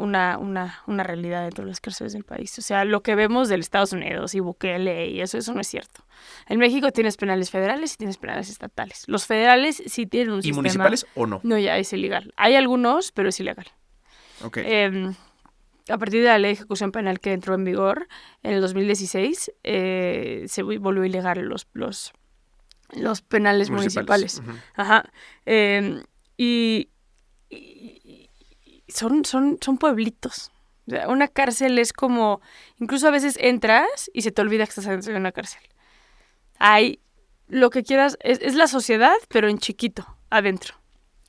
realidad dentro de las cárceles del país. O sea, lo que vemos del Estados Unidos y Bukele y eso no es cierto. En México tienes penales federales y tienes penales estatales. Los federales sí tienen un ¿Y sistema... municipales o no? No, ya es ilegal. Hay algunos, pero es ilegal. Ok. A partir de la ley de ejecución penal que entró en vigor en el 2016, se volvió ilegal los penales municipales. Ujú. Ajá. Y son pueblitos. O sea, una cárcel es como... Incluso a veces entras y se te olvida que estás dentro de una cárcel. Hay lo que quieras... Es la sociedad, pero en chiquito, adentro.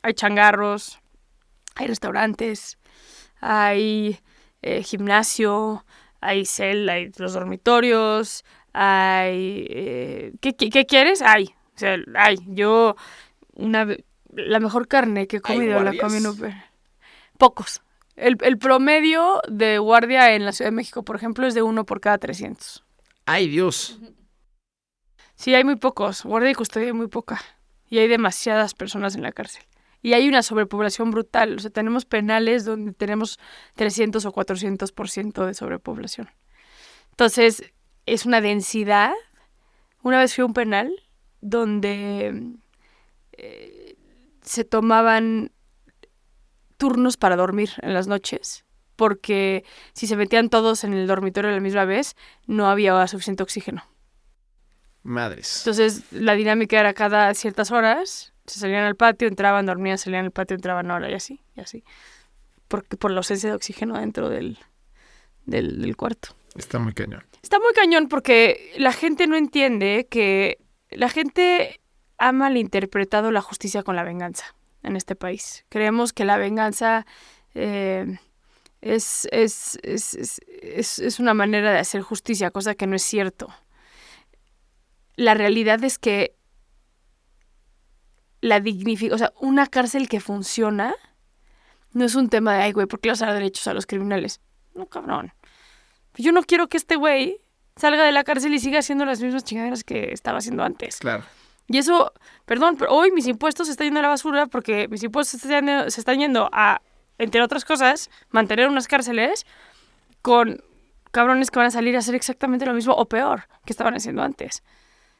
Hay changarros, hay restaurantes, hay gimnasio, hay hay los dormitorios, hay... ¿Qué quieres? Hay. O sea, hay. Yo... La mejor carne que he comido la comí en Uber. Pocos. El promedio de guardia en la Ciudad de México, por ejemplo, es de 1 por cada 300. ¡Ay, Dios! Sí, hay muy pocos. Guardia y custodia hay muy poca. Y hay demasiadas personas en la cárcel. Y hay una sobrepoblación brutal. O sea, tenemos penales donde tenemos 300 o 400% de sobrepoblación. Entonces, es una densidad. Una vez fui a un penal donde se tomaban turnos para dormir en las noches, porque si se metían todos en el dormitorio a la misma vez, no había suficiente oxígeno. Madres. Entonces, la dinámica era cada ciertas horas, se salían al patio, entraban, dormían, salían al patio, entraban ahora y así. Por la ausencia de oxígeno dentro del cuarto. Está muy cañón. Está muy cañón porque la gente no entiende que la gente ha malinterpretado la justicia con la venganza en este país. Creemos que la venganza es una manera de hacer justicia, cosa que no es cierto. La realidad es que o sea, una cárcel que funciona no es un tema de, ay, güey, ¿por qué le vas a dar derechos a los criminales? No, cabrón. Yo no quiero que este güey salga de la cárcel y siga haciendo las mismas chingaderas que estaba haciendo antes. Claro. Y eso, perdón, pero hoy mis impuestos se están yendo a la basura porque mis impuestos se están yendo a, entre otras cosas, mantener unas cárceles con cabrones que van a salir a hacer exactamente lo mismo o peor que estaban haciendo antes.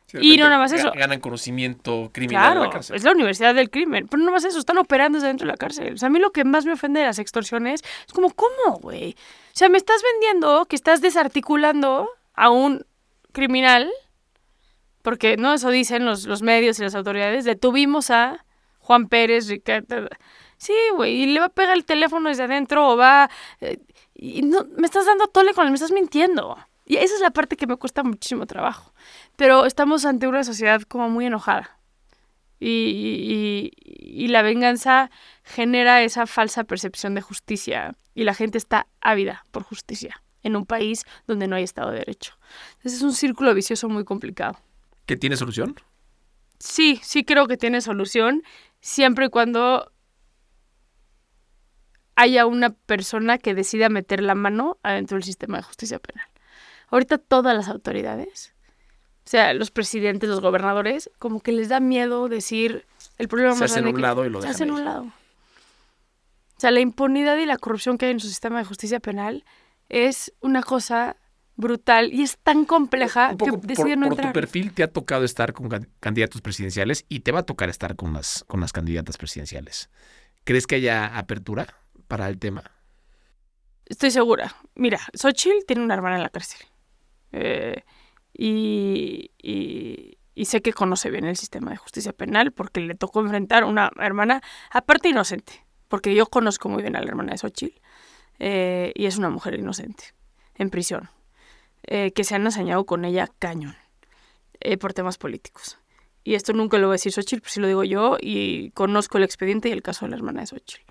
Sí, y no nada más eso. Ganan conocimiento criminal Claro, en la cárcel. es la universidad del crimen. Pero no más eso, están operando desde dentro de la cárcel. O sea, a mí lo que más me ofende de las extorsiones es como, ¿cómo, güey? O sea, me estás vendiendo que estás desarticulando a un criminal, porque, ¿no? Eso dicen los medios y las autoridades. Detuvimos a Juan Pérez, Ricardo. Sí, güey, y le va a pegar el teléfono desde adentro o va... y no, me estás dando tole con él, me estás mintiendo. Y esa es la parte que me cuesta muchísimo trabajo. Pero estamos ante una sociedad como muy enojada. Y la venganza genera esa falsa percepción de justicia. Y la gente está ávida por justicia en un país donde no hay Estado de Derecho. Entonces es un círculo vicioso muy complicado. ¿Que tiene solución? Sí creo que tiene solución, siempre y cuando haya una persona que decida meter la mano adentro del sistema de justicia penal. Ahorita todas las autoridades, o sea, los presidentes, los gobernadores, como que les da miedo decir el problema más grande. Se hacen a un lado y lo dejan ahí. Se hacen a un lado. O sea, la impunidad y la corrupción que hay en su sistema de justicia penal es una cosa brutal y es tan compleja que deciden no entrar. Por tu perfil te ha tocado estar con candidatos presidenciales y te va a tocar estar con las candidatas presidenciales. ¿Crees que haya apertura para el tema? Estoy segura. Mira, Xóchitl tiene una hermana en la cárcel. Y sé que conoce bien el sistema de justicia penal porque le tocó enfrentar una hermana, aparte inocente, porque yo conozco muy bien a la hermana de Xóchitl, y es una mujer inocente, en prisión, que se han ensañado con ella cañón, por temas políticos. Y esto nunca lo voy a decir Xóchitl, pues sí lo digo yo, y conozco el expediente y el caso de la hermana de Xóchitl.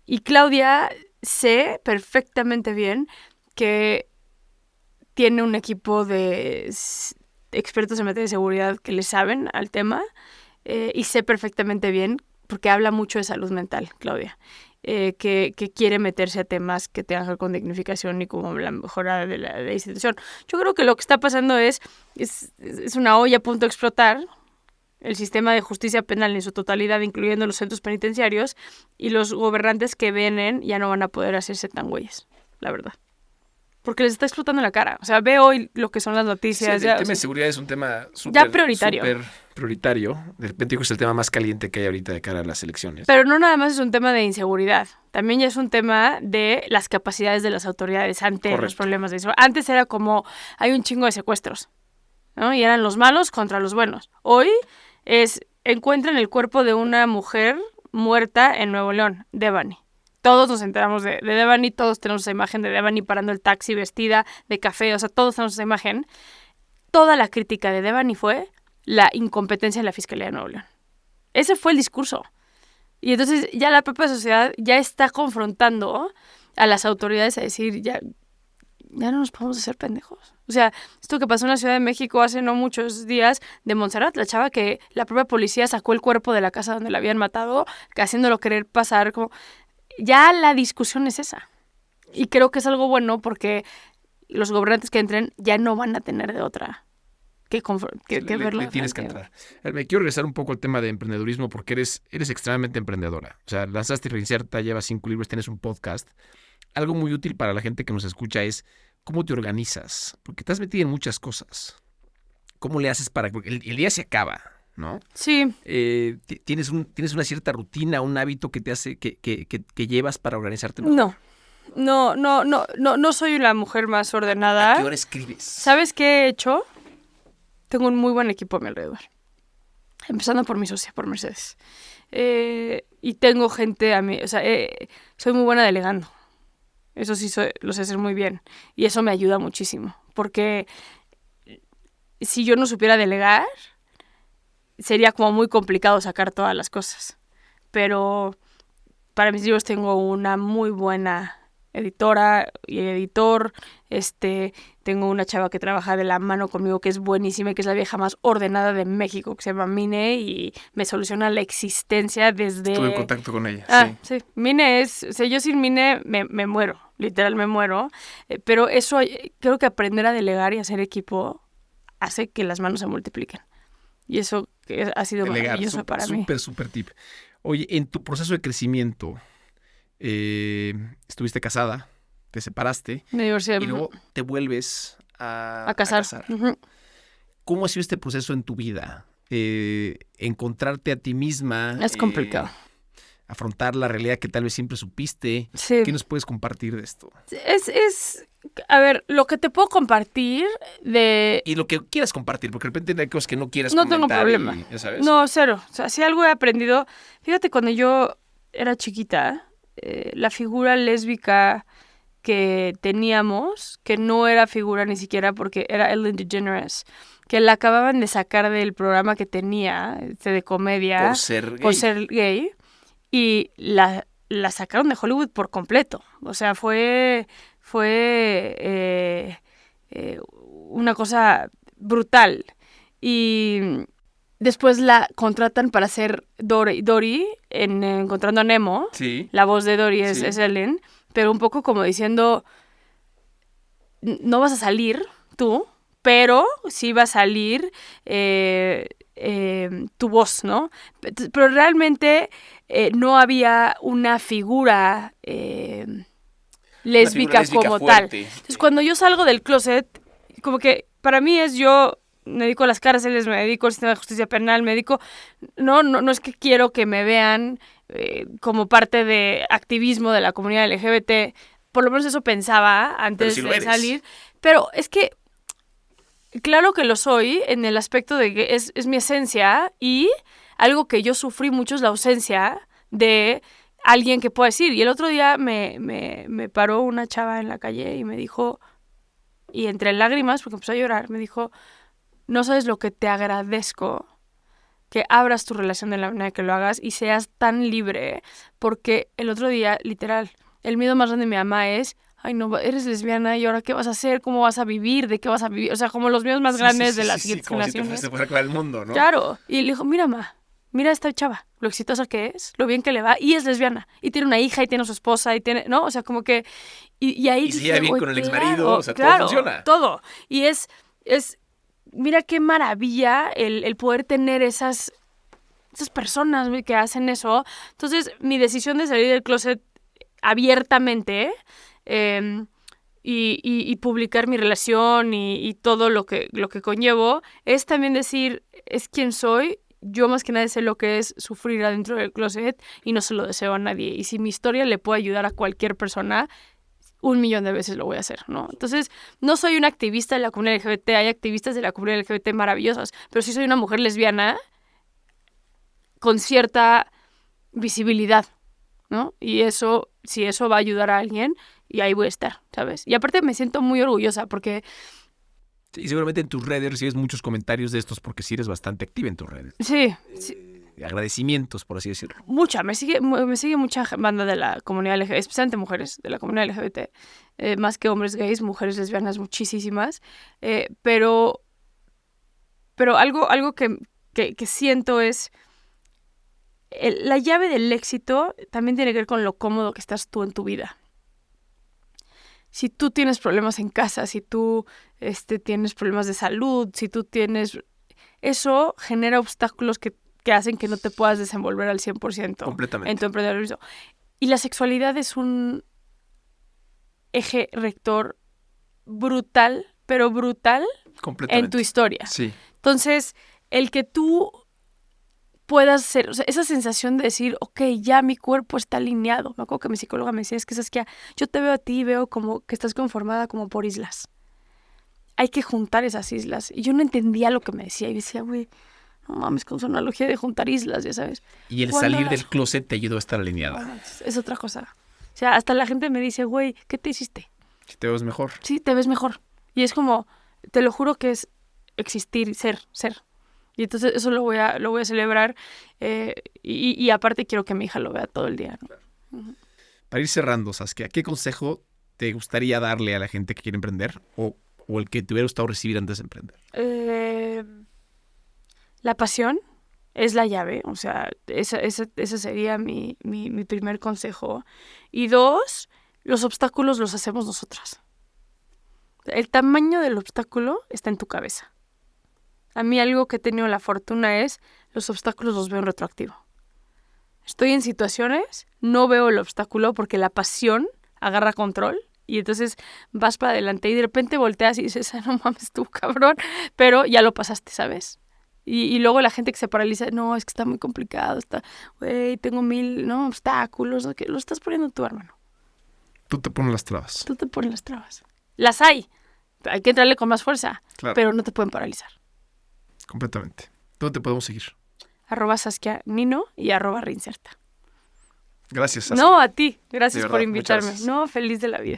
Y Claudia sé perfectamente bien que tiene un equipo de expertos en materia de seguridad que le saben al tema, y sé perfectamente bien, porque habla mucho de salud mental, Claudia, que quiere meterse a temas que tengan que ver con dignificación y como la mejora de la institución. Yo creo que lo que está pasando es una olla a punto de explotar, el sistema de justicia penal en su totalidad, incluyendo los centros penitenciarios, y los gobernantes que vienen ya no van a poder hacerse tan güeyes, la verdad. Porque les está explotando la cara. O sea, ve hoy lo que son las noticias. Sí, el tema de seguridad es un tema ya prioritario. Súper prioritario. De repente es el tema más caliente que hay ahorita de cara a las elecciones. Pero no nada más es un tema de inseguridad. También ya es un tema de las capacidades de las autoridades ante Correcto. Los problemas de inseguridad. Antes era como, hay un chingo de secuestros, ¿no? Y eran los malos contra los buenos. Hoy encuentran el cuerpo de una mujer muerta en Nuevo León, Devani. Todos nos enteramos de Devani, todos tenemos esa imagen de Devani parando el taxi vestida de café, o sea, todos tenemos esa imagen. Toda la crítica de Devani fue la incompetencia de la Fiscalía de Nuevo León. Ese fue el discurso. Y entonces ya la propia sociedad ya está confrontando a las autoridades a decir, ya no nos podemos hacer pendejos. O sea, esto que pasó en la Ciudad de México hace no muchos días de Montserrat, la chava que la propia policía sacó el cuerpo de la casa donde la habían matado, haciéndolo querer pasar como... Ya la discusión es esa. Y creo que es algo bueno porque los gobernantes que entren ya no van a tener de otra que verlo. Le tienes que entrar. Me quiero regresar un poco al tema de emprendedurismo porque eres extremadamente emprendedora. O sea, lanzaste Reinserta, llevas 5 libros, tienes un podcast. Algo muy útil para la gente que nos escucha es cómo te organizas. Porque estás metida en muchas cosas. ¿Cómo le haces para...? Porque el día se acaba, ¿no? Sí. ¿Tienes una cierta rutina, un hábito que te hace que llevas para organizarte mejor? No soy la mujer más ordenada. ¿A qué hora escribes? ¿Sabes qué he hecho? Tengo un muy buen equipo a mi alrededor. Empezando por mi socia, por Mercedes. Y tengo gente a mí, o sea, soy muy buena delegando. Eso sí lo sé hacer muy bien. Y eso me ayuda muchísimo. Porque si yo no supiera delegar, sería como muy complicado sacar todas las cosas. Pero para mis libros tengo una muy buena editora y editor. Tengo una chava que trabaja de la mano conmigo que es buenísima y que es la vieja más ordenada de México, que se llama Mine, y me soluciona la existencia desde... Estuve en contacto con ella. Sí. Mine yo sin Mine me muero, literal me muero. Pero eso, creo que aprender a delegar y hacer equipo hace que las manos se multipliquen. Y eso ha sido maravilloso para mí. Súper tip. Oye, en tu proceso de crecimiento, estuviste casada, te separaste. Me divorcié. Y luego te vuelves a casar. Uh-huh. ¿Cómo ha sido este proceso en tu vida? Encontrarte a ti misma. Es complicado. Afrontar la realidad que tal vez siempre supiste. Sí. ¿Qué nos puedes compartir de esto? A ver, lo que te puedo compartir de... Y lo que quieras compartir, porque de repente hay cosas que no quieras comentar. No tengo problema. ¿Ya sabes? No, cero. O sea, si algo he aprendido... Fíjate, cuando yo era chiquita, la figura lésbica que teníamos, que no era figura ni siquiera porque era Ellen DeGeneres, que la acababan de sacar del programa que tenía, de comedia... Por ser gay. Y la sacaron de Hollywood por completo. O sea, fue una cosa brutal. Y después la contratan para ser Dory en Encontrando a Nemo. Sí. La voz de Dory es Ellen, pero un poco como diciendo, no vas a salir tú, pero sí va a salir tu voz, ¿no? Pero realmente no había una figura lésbica como fuerte. Tal. Entonces, cuando yo salgo del closet, como que para mí yo me dedico a las cárceles, me dedico al sistema de justicia penal, no es que quiero que me vean como parte de activismo de la comunidad LGBT. Por lo menos eso pensaba antes de salir. Pero es que, claro que lo soy en el aspecto de que es mi esencia, y algo que yo sufrí mucho es la ausencia de alguien que pueda decir. Y el otro día me paró una chava en la calle y me dijo, y entre lágrimas, porque empezó a llorar, me dijo, no sabes lo que te agradezco que abras tu relación de la manera que lo hagas y seas tan libre, porque el otro día, literal, el miedo más grande de mi mamá es, ay no, eres lesbiana y ahora qué vas a hacer, cómo vas a vivir, de qué vas a vivir, o sea, como los miedos más grandes de las siguientes generaciones. Como si te fuera a acabar el mundo, ¿no? Claro, y le dijo, mira ma, mira a esta chava, lo exitosa que es, lo bien que le va, y es lesbiana, y tiene una hija, y tiene a su esposa, y tiene, ¿no? O sea, como que, y ahí... Y se lleva bien con el exmarido, claro, o sea, claro, todo funciona. Todo, y es, mira qué maravilla el poder tener esas personas que hacen eso. Entonces, mi decisión de salir del closet abiertamente y publicar mi relación y todo lo que conllevo es también decir, es quien soy. Yo más que nada sé lo que es sufrir adentro del closet y no se lo deseo a nadie. Y si mi historia le puede ayudar a cualquier persona, 1,000,000 de veces lo voy a hacer, ¿no? Entonces, no soy una activista de la comunidad LGBT, hay activistas de la comunidad LGBT maravillosas, pero sí soy una mujer lesbiana con cierta visibilidad, ¿no? Y eso, si eso va a ayudar a alguien, y ahí voy a estar, ¿sabes? Y aparte me siento muy orgullosa porque... Sí, seguramente en tus redes recibes muchos comentarios de estos porque sí eres bastante activa en tus redes. Sí. Agradecimientos, por así decirlo. Me sigue mucha banda de la comunidad LGBT, especialmente mujeres de la comunidad LGBT, más que hombres gays, mujeres lesbianas muchísimas, pero algo que siento es la llave del éxito también tiene que ver con lo cómodo que estás tú en tu vida. Si tú tienes problemas en casa, si tú tienes problemas de salud, si tú tienes... Eso genera obstáculos que hacen que no te puedas desenvolver al 100% completamente en tu emprendedorismo. Y la sexualidad es un eje rector brutal, pero brutal en tu historia. Sí. Entonces, el que tú puedas ser, o sea, esa sensación de decir, ok, ya mi cuerpo está alineado. Me acuerdo que mi psicóloga me decía, es que Saskia, yo te veo a ti y veo como que estás conformada como por islas. Hay que juntar esas islas. Y yo no entendía lo que me decía. Y decía, güey, no mames, con su analogía de juntar islas, ya sabes. Y el salir del closet te ayudó a estar alineada. Es otra cosa. O sea, hasta la gente me dice, güey, ¿qué te hiciste? Si te ves mejor. Sí, te ves mejor. Y es como, te lo juro que es existir, ser. Y entonces eso lo voy a celebrar. Y aparte quiero que mi hija lo vea todo el día, ¿no? Claro. Uh-huh. Para ir cerrando, Saskia, ¿qué consejo te gustaría darle a la gente que quiere emprender o el que te hubiera gustado recibir antes de emprender? La pasión es la llave. O sea, ese sería mi primer consejo. Y 2, los obstáculos los hacemos nosotras. El tamaño del obstáculo está en tu cabeza. A mí algo que he tenido la fortuna es los obstáculos los veo en retroactivo. Estoy en situaciones, no veo el obstáculo porque la pasión agarra control y entonces vas para adelante y de repente volteas y dices, no mames tú, cabrón, pero ya lo pasaste, ¿sabes? Y luego la gente que se paraliza, no, es que está muy complicado, güey, tengo 1,000 obstáculos, que lo estás poniendo tú, hermano. Tú te pones las trabas. Tú te pones las trabas. Las hay que entrarle con más fuerza, claro, pero no te pueden paralizar. Completamente. ¿Dónde te podemos seguir? @Saskia Nino y @Reinserta. Gracias, Saskia. No, a ti. Gracias verdad, por invitarme. No, feliz de la vida.